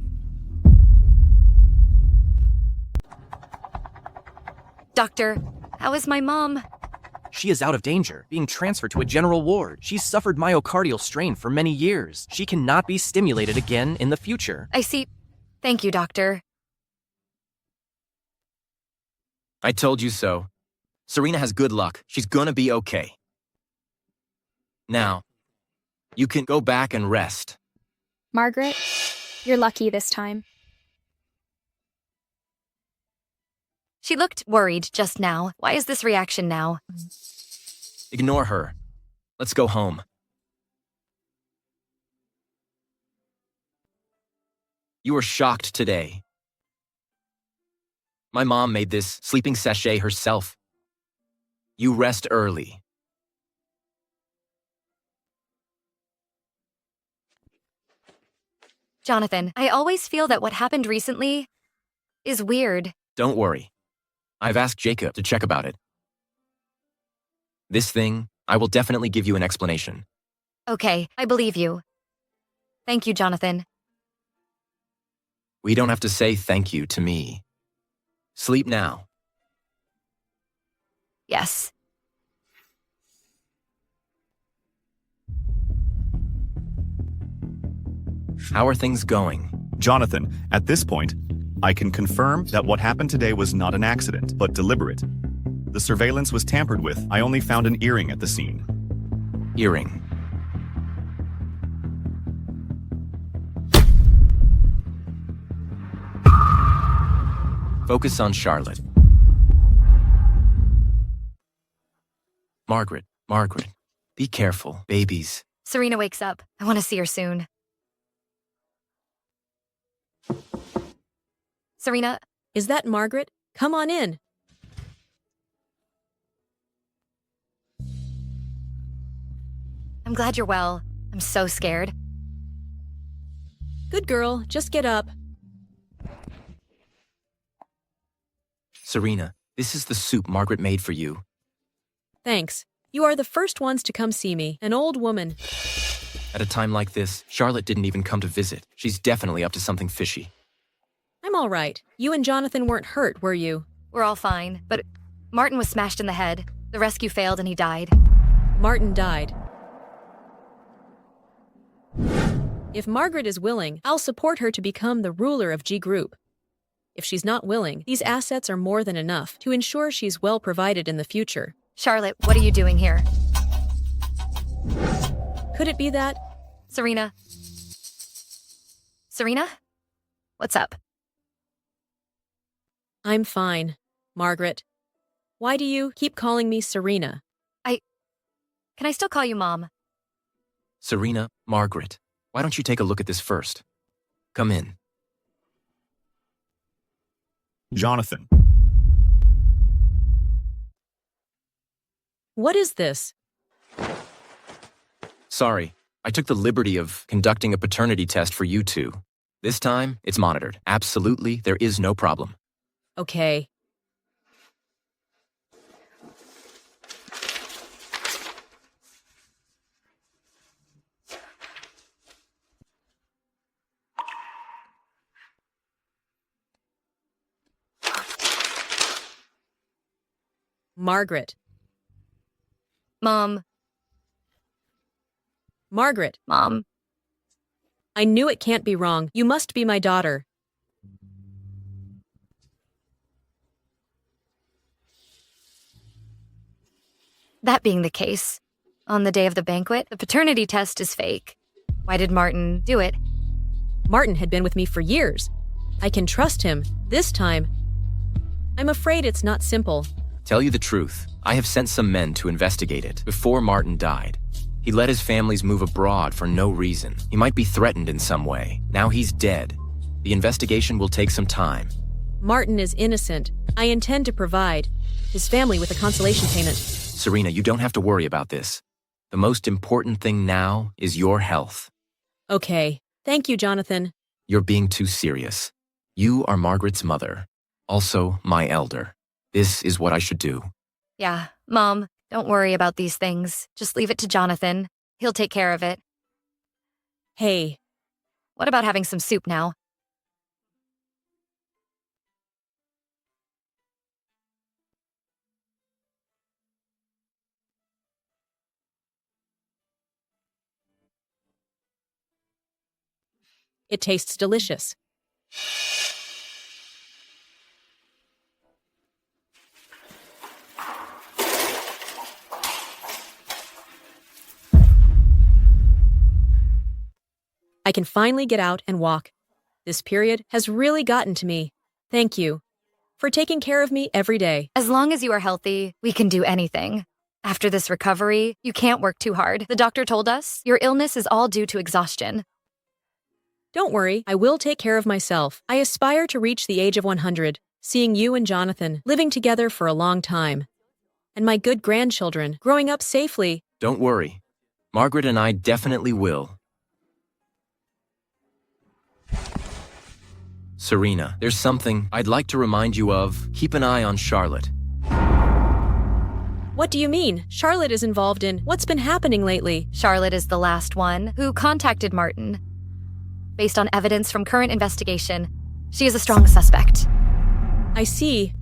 Doctor, how is my mom? She is out of danger, being transferred to a general ward. She's suffered myocardial strain for many years. She cannot be stimulated again in the future. I see. Thank you, doctor. I told you so. Serena has good luck. She's gonna be okay. Now, you can go back and rest. Margaret, you're lucky this time. She looked worried just now. Why is this reaction now? Ignore her. Let's go home. You were shocked today. My mom made this sleeping sachet herself. You rest early. Jonathan, I always feel that what happened recently is weird. Don't worry. I've asked Jacob to check about it. This thing, I will definitely give you an explanation. Okay, I believe you. Thank you, Jonathan. We don't have to say thank you to me. Sleep now. Yes. How are things going? Jonathan, at this point, I can confirm that what happened today was not an accident, but deliberate. The surveillance was tampered with. I only found an earring at the scene. Earring. Focus on Charlotte. Margaret, be careful, babies. Serena wakes up. I want to see her soon. Serena? Is that Margaret? Come on in. I'm glad you're well. I'm so scared. Good girl, just get up. Serena, this is the soup Margaret made for you. Thanks. You are the first ones to come see me, an old woman. At a time like this, Charlotte didn't even come to visit. She's definitely up to something fishy. I'm all right. You and Jonathan weren't hurt, were you? We're all fine, but Martin was smashed in the head. The rescue failed and he died. Martin died. If Margaret is willing, I'll support her to become the ruler of G Group. If she's not willing, these assets are more than enough to ensure she's well provided in the future. Charlotte, what are you doing here? Could it be that? Serena? Serena? What's up? I'm fine, Margaret. Why do you keep calling me Serena? Can I still call you Mom? Serena, Margaret, why don't you take a look at this first? Come in. Jonathan. What is this? Sorry, I took the liberty of conducting a paternity test for you two. This time, it's monitored. Absolutely, there is no problem. Okay. Margaret. Mom. Margaret. Mom. I knew it can't be wrong. You must be my daughter. That being the case, on the day of the banquet, the paternity test is fake. Why did Martin do it? Martin had been with me for years. I can trust him. This time, I'm afraid it's not simple. Tell you the truth, I have sent some men to investigate it before Martin died. He let his families move abroad for no reason. He might be threatened in some way. Now he's dead. The investigation will take some time. Martin is innocent. I intend to provide his family with a consolation payment. Serena, you don't have to worry about this. The most important thing now is your health. Okay. Thank you, Jonathan. You're being too serious. You are Margaret's mother, also my elder. This is what I should do. Yeah, Mom, don't worry about these things. Just leave it to Jonathan. He'll take care of it. Hey. What about having some soup now? It tastes delicious. I can finally get out and walk. This period has really gotten to me. Thank you for taking care of me every day. As long as you are healthy, we can do anything. After this recovery, you can't work too hard. The doctor told us your illness is all due to exhaustion. Don't worry, I will take care of myself. I aspire to reach the age of 100, seeing you and Jonathan living together for a long time. And my good grandchildren growing up safely. Don't worry. Margaret and I definitely will. Serena, there's something I'd like to remind you of. Keep an eye on Charlotte. What do you mean? Charlotte is involved in what's been happening lately. Charlotte is the last one who contacted Martin. Based on evidence from current investigation, she is a strong suspect. I see.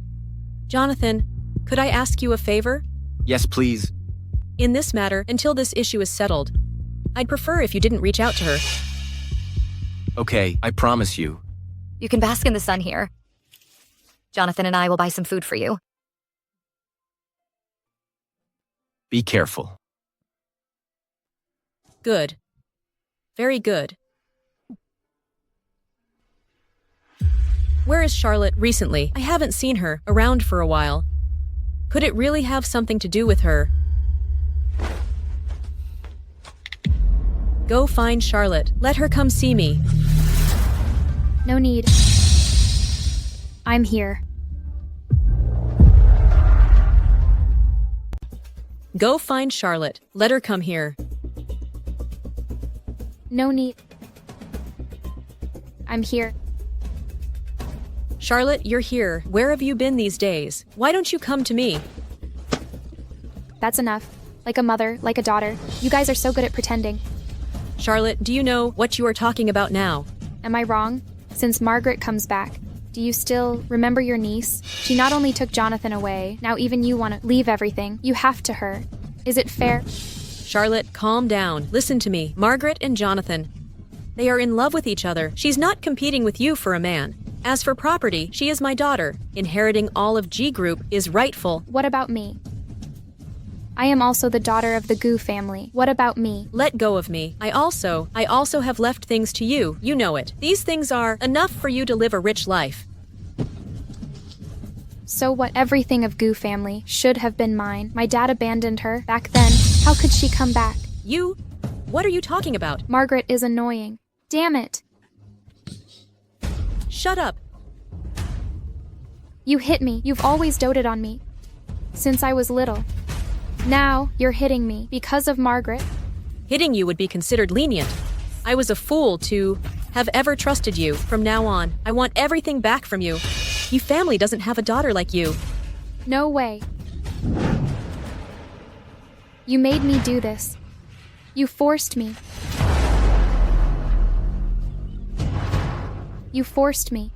Jonathan, could I ask you a favor? Yes, please. In this matter, until this issue is settled, I'd prefer if you didn't reach out to her. Okay, I promise you. You can bask in the sun here. Jonathan and I will buy some food for you. Be careful. Good. Very good. Where is Charlotte recently? I haven't seen her around for a while. Could it really have something to do with her? Go find Charlotte. Let her come see me. No need. I'm here. Go find Charlotte. Let her come here. No need. I'm here. Charlotte, you're here. Where have you been these days? Why don't you come to me? That's enough. Like a mother, like a daughter. You guys are so good at pretending. Charlotte, do you know what you are talking about now? Am I wrong? Since Margaret comes back, do you still remember your niece? She not only took Jonathan away, now even you want to leave everything. You have to her. Is it fair? Charlotte, calm down. Listen to me. Margaret and Jonathan. They are in love with each other. She's not competing with you for a man. As for property, she is my daughter. Inheriting all of G Group is rightful. What about me? I am also the daughter of the Gu family. What about me? Let go of me. I also have left things to you. You know it. These things are enough for you to live a rich life. So what? Everything of Gu family should have been mine. My dad abandoned her back then. How could she come back? You? What are you talking about? Margaret is annoying. Damn it. Shut up. You hit me. You've always doted on me. Since I was little. Now, you're hitting me because of Margaret. Hitting you would be considered lenient. I was a fool to have ever trusted you. From now on, I want everything back from you. Your family doesn't have a daughter like you. No way. You made me do this. You forced me. You forced me.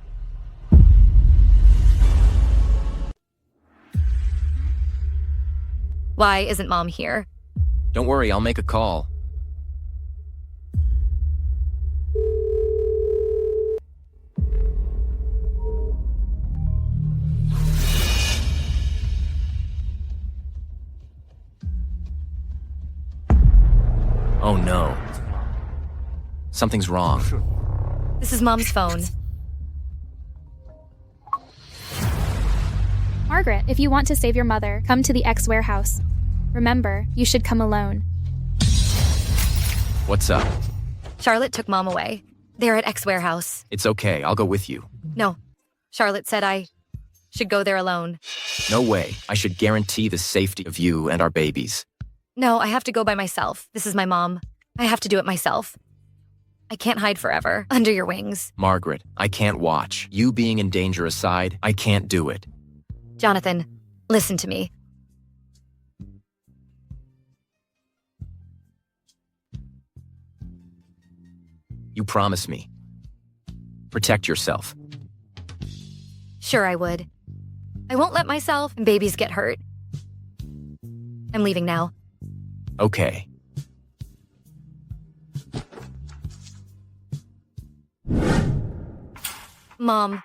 Why isn't Mom here? Don't worry, I'll make a call. Oh no. Something's wrong. This is Mom's phone. Margaret, if you want to save your mother, come to the X warehouse. Remember, you should come alone. What's up? Charlotte took Mom away. They're at X warehouse. It's okay, I'll go with you. No. Charlotte said I should go there alone. No way. I should guarantee the safety of you and our babies. No, I have to go by myself. This is my mom. I have to do it myself. I can't hide forever under your wings. Margaret, I can't watch. You being in danger aside, I can't do it. Jonathan, listen to me. You promise me. Protect yourself. Sure I would. I won't let myself and babies get hurt. I'm leaving now. Okay. Mom.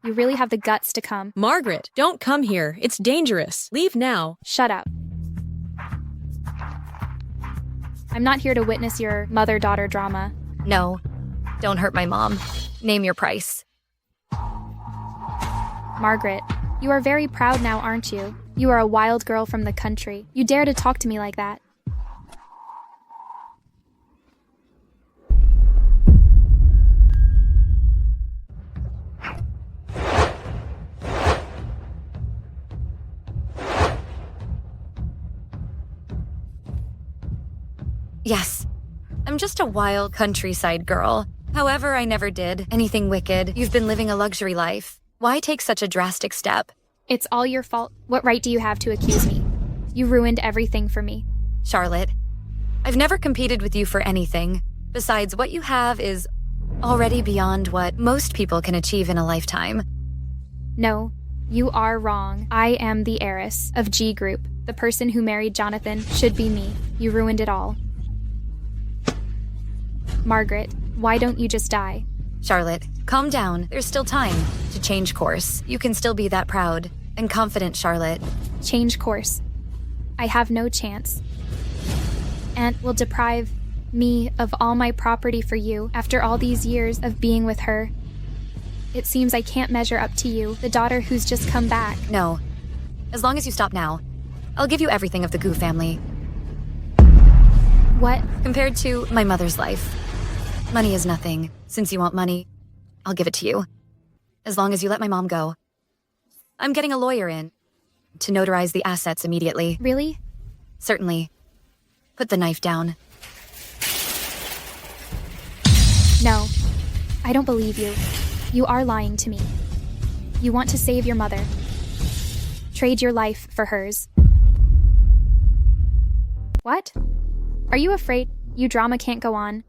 You really have the guts to come. Margaret, don't come here. It's dangerous. Leave now. Shut up. I'm not here to witness your mother-daughter drama. No. Don't hurt my mom. Name your price. Margaret, you are very proud now, aren't you? You are a wild girl from the country. You dare to talk to me like that. Yes. I'm just a wild countryside girl. However, I never did anything wicked. You've been living a luxury life. Why take such a drastic step? It's all your fault. What right do you have to accuse me? You ruined everything for me. Charlotte, I've never competed with you for anything. Besides, what you have is already beyond what most people can achieve in a lifetime. No, you are wrong. I am the heiress of G Group. The person who married Jonathan should be me. You ruined it all. Margaret, why don't you just die? Charlotte, calm down. There's still time to change course. You can still be that proud and confident, Charlotte. Change course. I have no chance. Aunt will deprive me of all my property for you after all these years of being with her. It seems I can't measure up to you, the daughter who's just come back. No. As long as you stop now, I'll give you everything of the Gu family. What? Compared to my mother's life. Money is nothing. Since you want money, I'll give it to you. As long as you let my mom go. I'm getting a lawyer in to notarize the assets immediately. Really? Certainly. Put the knife down. No. I don't believe you. You are lying to me. You want to save your mother. Trade your life for hers. What? Are you afraid your drama can't go on?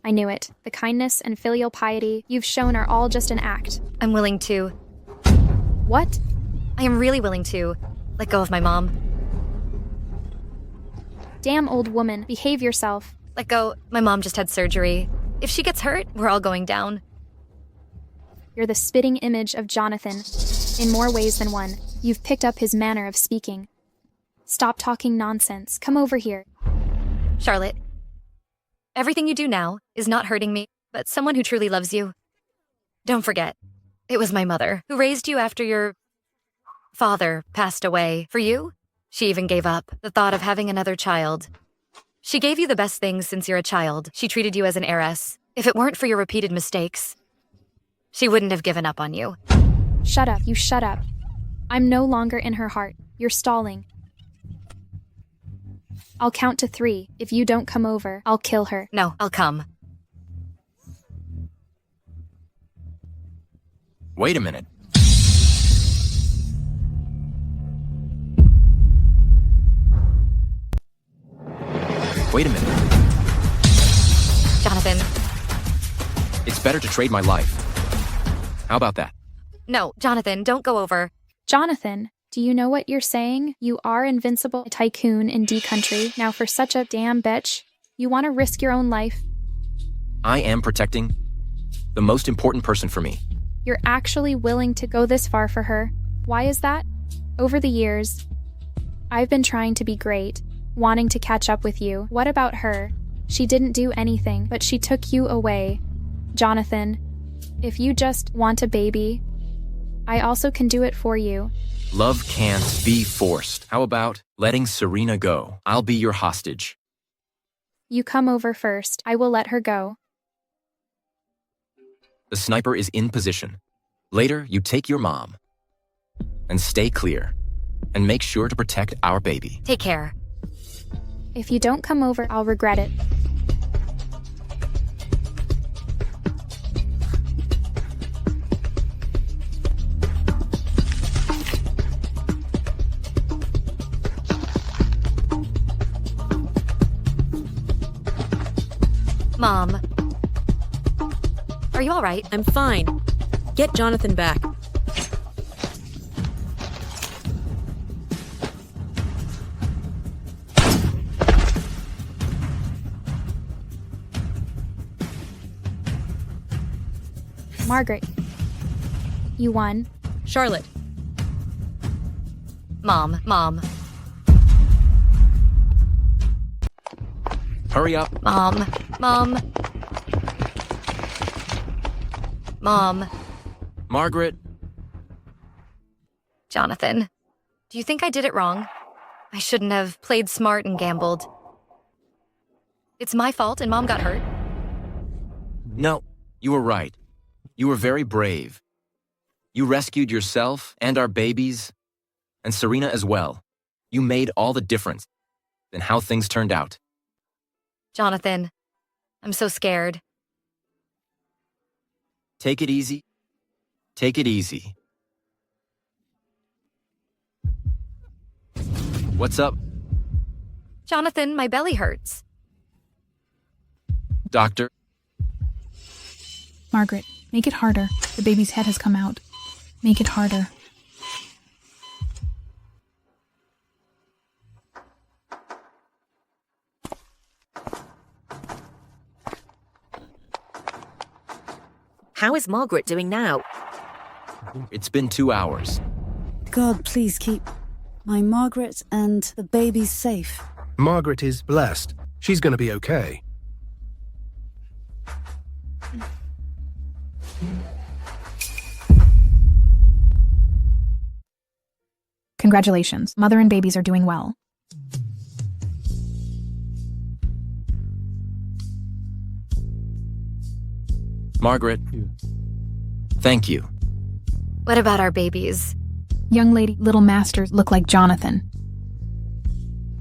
I knew it. The kindness and filial piety you've shown are all just an act. I'm willing to. What? I am really willing to let go of my mom. Damn old woman, behave yourself. Let go. My mom just had surgery. If she gets hurt, we're all going down. You're the spitting image of Jonathan. In more ways than one, you've picked up his manner of speaking. Stop talking nonsense. Come over here. Charlotte, everything you do now is not hurting me, but someone who truly loves you. Don't forget, it was my mother who raised you after your father passed away. For you, she even gave up the thought of having another child. She gave you the best things since you're a child. She treated you as an heiress. If it weren't for your repeated mistakes, She wouldn't have given up on you. Shut up, you shut up. I'm no longer in her heart. You're stalling. I'll count to 3. If you don't come over, I'll kill her. No, I'll come. Wait a minute. Wait a minute. Jonathan. It's better to trade my life. How about that? No, Jonathan, don't go over. Jonathan, do you know what you're saying? You are invincible tycoon in D country. Now for such a damn bitch, you want to risk your own life? I am protecting the most important person for me. You're actually willing to go this far for her. Why is that? Over the years, I've been trying to be great, wanting to catch up with you. What about her? She didn't do anything, but she took you away. Jonathan, if you just want a baby, I also can do it for you. Love can't be forced. How about letting Serena go? I'll be your hostage. You come over first. I will let her go. The sniper is in position. Later, you take your mom. And stay clear. And make sure to protect our baby. Take care. If you don't come over, I'll regret it. Mom. Are you all right? I'm fine. Get Jonathan back. Margaret, you won. Charlotte. Mom. Hurry up. Mom. Margaret. Jonathan, do you think I did it wrong? I shouldn't have played smart and gambled. It's my fault and Mom got hurt. No, you were right. You were very brave. You rescued yourself and our babies, and Serena as well. You made all the difference in how things turned out. Jonathan, I'm so scared. Take it easy. Take it easy. What's up? Jonathan, my belly hurts. Doctor? Margaret, make it harder. The baby's head has come out. Make it harder. How is Margaret doing now? It's been 2 hours. God, please keep my Margaret and the babies safe. Margaret is blessed. She's going to be okay. Congratulations. Mother and babies are doing well. Margaret, thank you. What about our babies? Young lady, little masters look like Jonathan.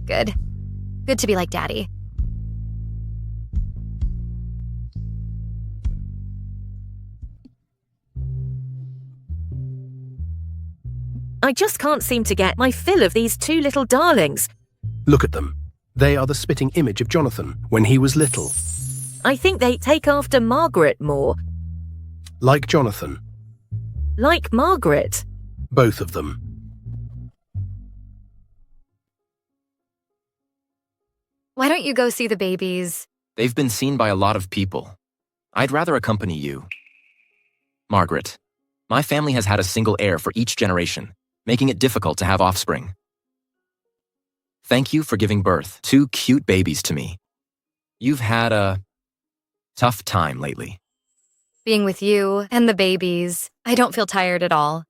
Good. Good to be like Daddy. I just can't seem to get my fill of these two little darlings. Look at them. They are the spitting image of Jonathan when he was little. I think they take after Margaret more. Like Jonathan. Like Margaret. Both of them. Why don't you go see the babies? They've been seen by a lot of people. I'd rather accompany you. Margaret, my family has had a single heir for each generation, making it difficult to have offspring. Thank you for giving birth 2 cute babies to me. You've had a tough time lately. Being with you and the babies, I don't feel tired at all.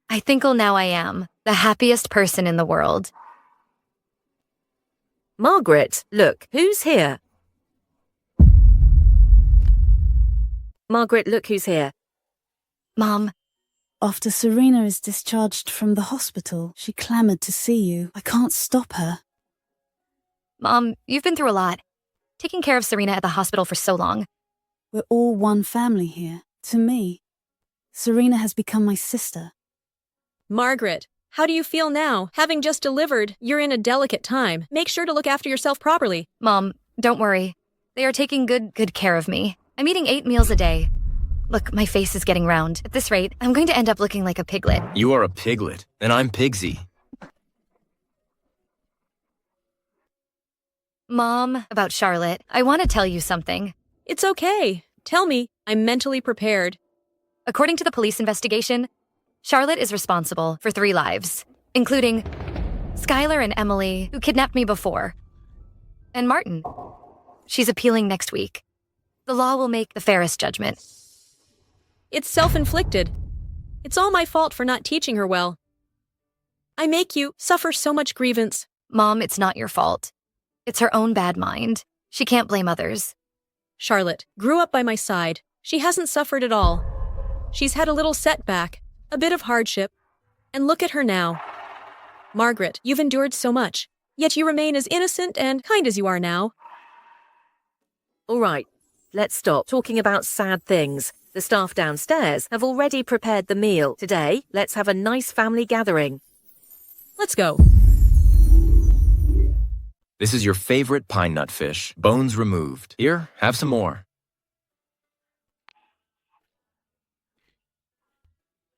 I think now I am the happiest person in the world. Margaret, look, who's here? Margaret, look who's here. Mom. After Serena is discharged from the hospital, she clamored to see you. I can't stop her. Mom, you've been through a lot. Taking care of Serena at the hospital for so long. We're all one family here. To me, Serena has become my sister. Margaret, how do you feel now? Having just delivered, you're in a delicate time. Make sure to look after yourself properly. Mom, don't worry. They are taking good care of me. I'm eating 8 meals a day. Look, my face is getting round. At this rate, I'm going to end up looking like a piglet. You are a piglet, and I'm Pigsy. Mom, about Charlotte, I want to tell you something. It's okay. Tell me. I'm mentally prepared. According to the police investigation, Charlotte is responsible for 3 lives, including Skylar and Emily, who kidnapped me before, and Martin. She's appealing next week. The law will make the fairest judgment. It's self-inflicted. It's all my fault for not teaching her well. I make you suffer so much grievance. Mom, it's not your fault. It's her own bad mind. She can't blame others. Charlotte grew up by my side. She hasn't suffered at all. She's had a little setback, a bit of hardship, and look at her now. Margaret, you've endured so much, yet you remain as innocent and kind as you are now. All right, let's stop talking about sad things. The staff downstairs have already prepared the meal. Today, let's have a nice family gathering. Let's go. This is your favorite pine nut fish, bones removed. Here, have some more.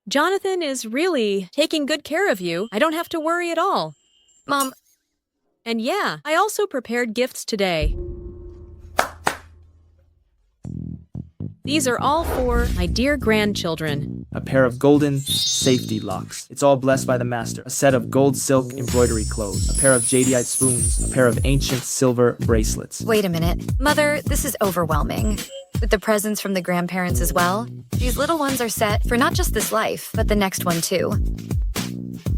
Jonathan is really taking good care of you. I don't have to worry at all. Mom. And yeah, I also prepared gifts today. These are all for my dear grandchildren. A pair of golden safety locks. It's all blessed by the master. A set of gold silk embroidery clothes. A pair of jadeite spoons. A pair of ancient silver bracelets. Wait a minute. Mother, this is overwhelming. With the presents from the grandparents as well, these little ones are set for not just this life, but the next one too.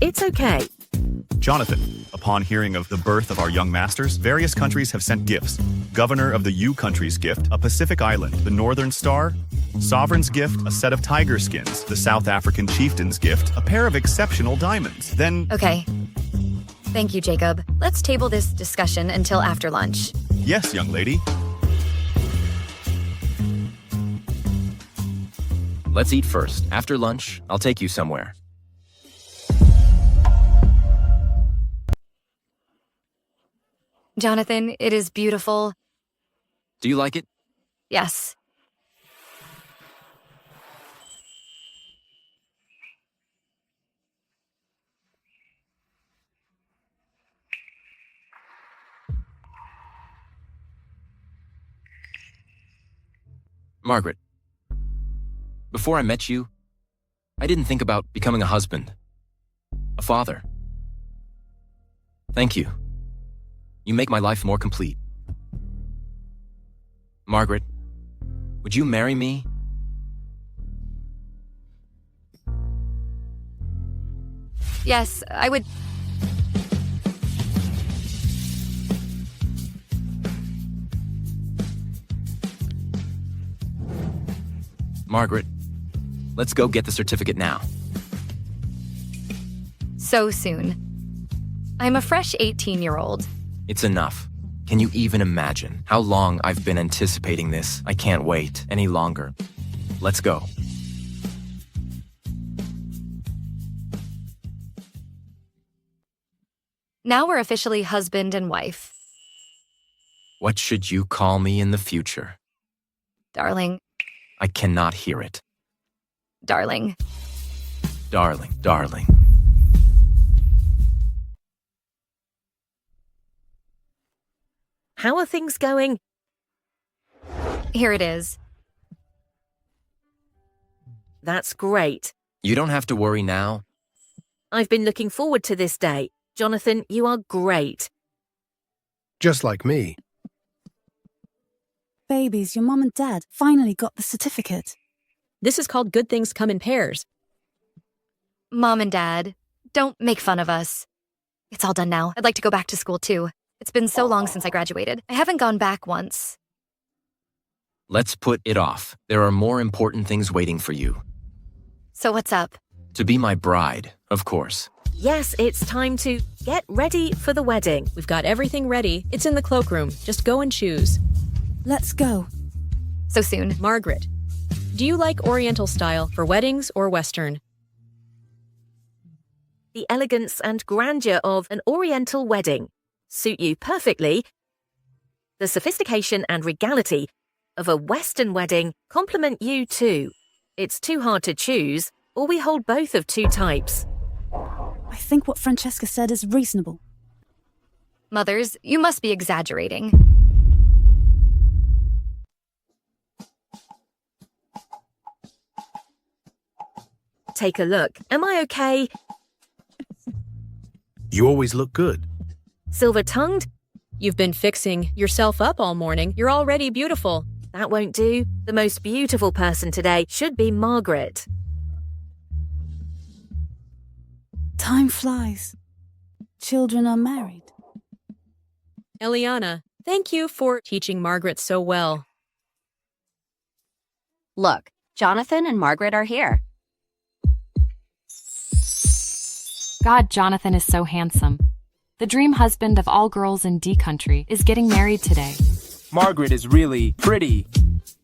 It's okay. Jonathan, upon hearing of the birth of our young masters, various countries have sent gifts. Governor of the U country's gift, a Pacific island. The Northern Star, Sovereign's gift, a set of tiger skins. The South African chieftain's gift, a pair of exceptional diamonds. Then... Okay. Thank you, Jacob. Let's table this discussion until after lunch. Yes, young lady. Let's eat first. After lunch, I'll take you somewhere. Jonathan, it is beautiful. Do you like it? Yes. Margaret, before I met you, I didn't think about becoming a husband, a father. Thank you. You make my life more complete. Margaret, would you marry me? Yes, I would. Margaret, let's go get the certificate now. So soon. I'm a fresh 18-year-old. It's enough. Can you even imagine how long I've been anticipating this? I can't wait any longer. Let's go. Now we're officially husband and wife. What should you call me in the future? Darling. I cannot hear it. Darling. Darling, darling. How are things going? Here it is. That's great. You don't have to worry now. I've been looking forward to this day. Jonathan, you are great. Just like me. Babies, your mom and dad finally got the certificate. This is called good things come in pairs. Mom and Dad, don't make fun of us. It's all done now. I'd like to go back to school too. It's been so long since I graduated. I haven't gone back once. Let's put it off. There are more important things waiting for you. So what's up? To be my bride, of course. Yes, it's time to get ready for the wedding. We've got everything ready. It's in the cloakroom. Just go and choose. Let's go. So soon. Margaret, do you like Oriental style for weddings or Western? The elegance and grandeur of an Oriental wedding suit you perfectly. The sophistication and regality of a Western wedding complement you too. It's too hard to choose, or we hold both of two types. I think what Francesca said is reasonable. Mothers, you must be exaggerating. Take a look. Am I okay? You always look good. Silver-tongued? You've been fixing yourself up all morning. You're already beautiful. That won't do. The most beautiful person today should be Margaret. Time flies. Children are married. Eliana, thank you for teaching Margaret so well. Look, Jonathan and Margaret are here. God, Jonathan is so handsome. The dream husband of all girls in D country is getting married today. Margaret is really pretty.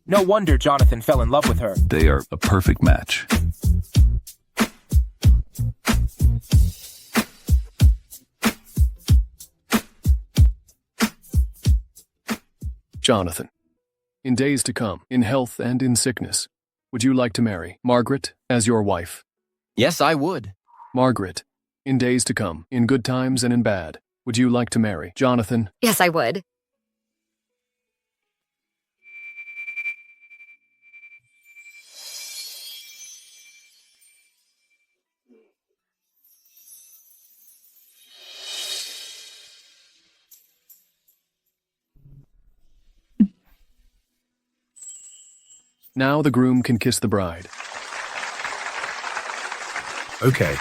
No wonder Jonathan fell in love with her. They are a perfect match. Jonathan, in days to come, in health and in sickness, would you like to marry Margaret as your wife? Yes, I would. Margaret, in days to come, in good times and in bad, would you like to marry Jonathan? Yes, I would. Now the groom can kiss the bride. Okay,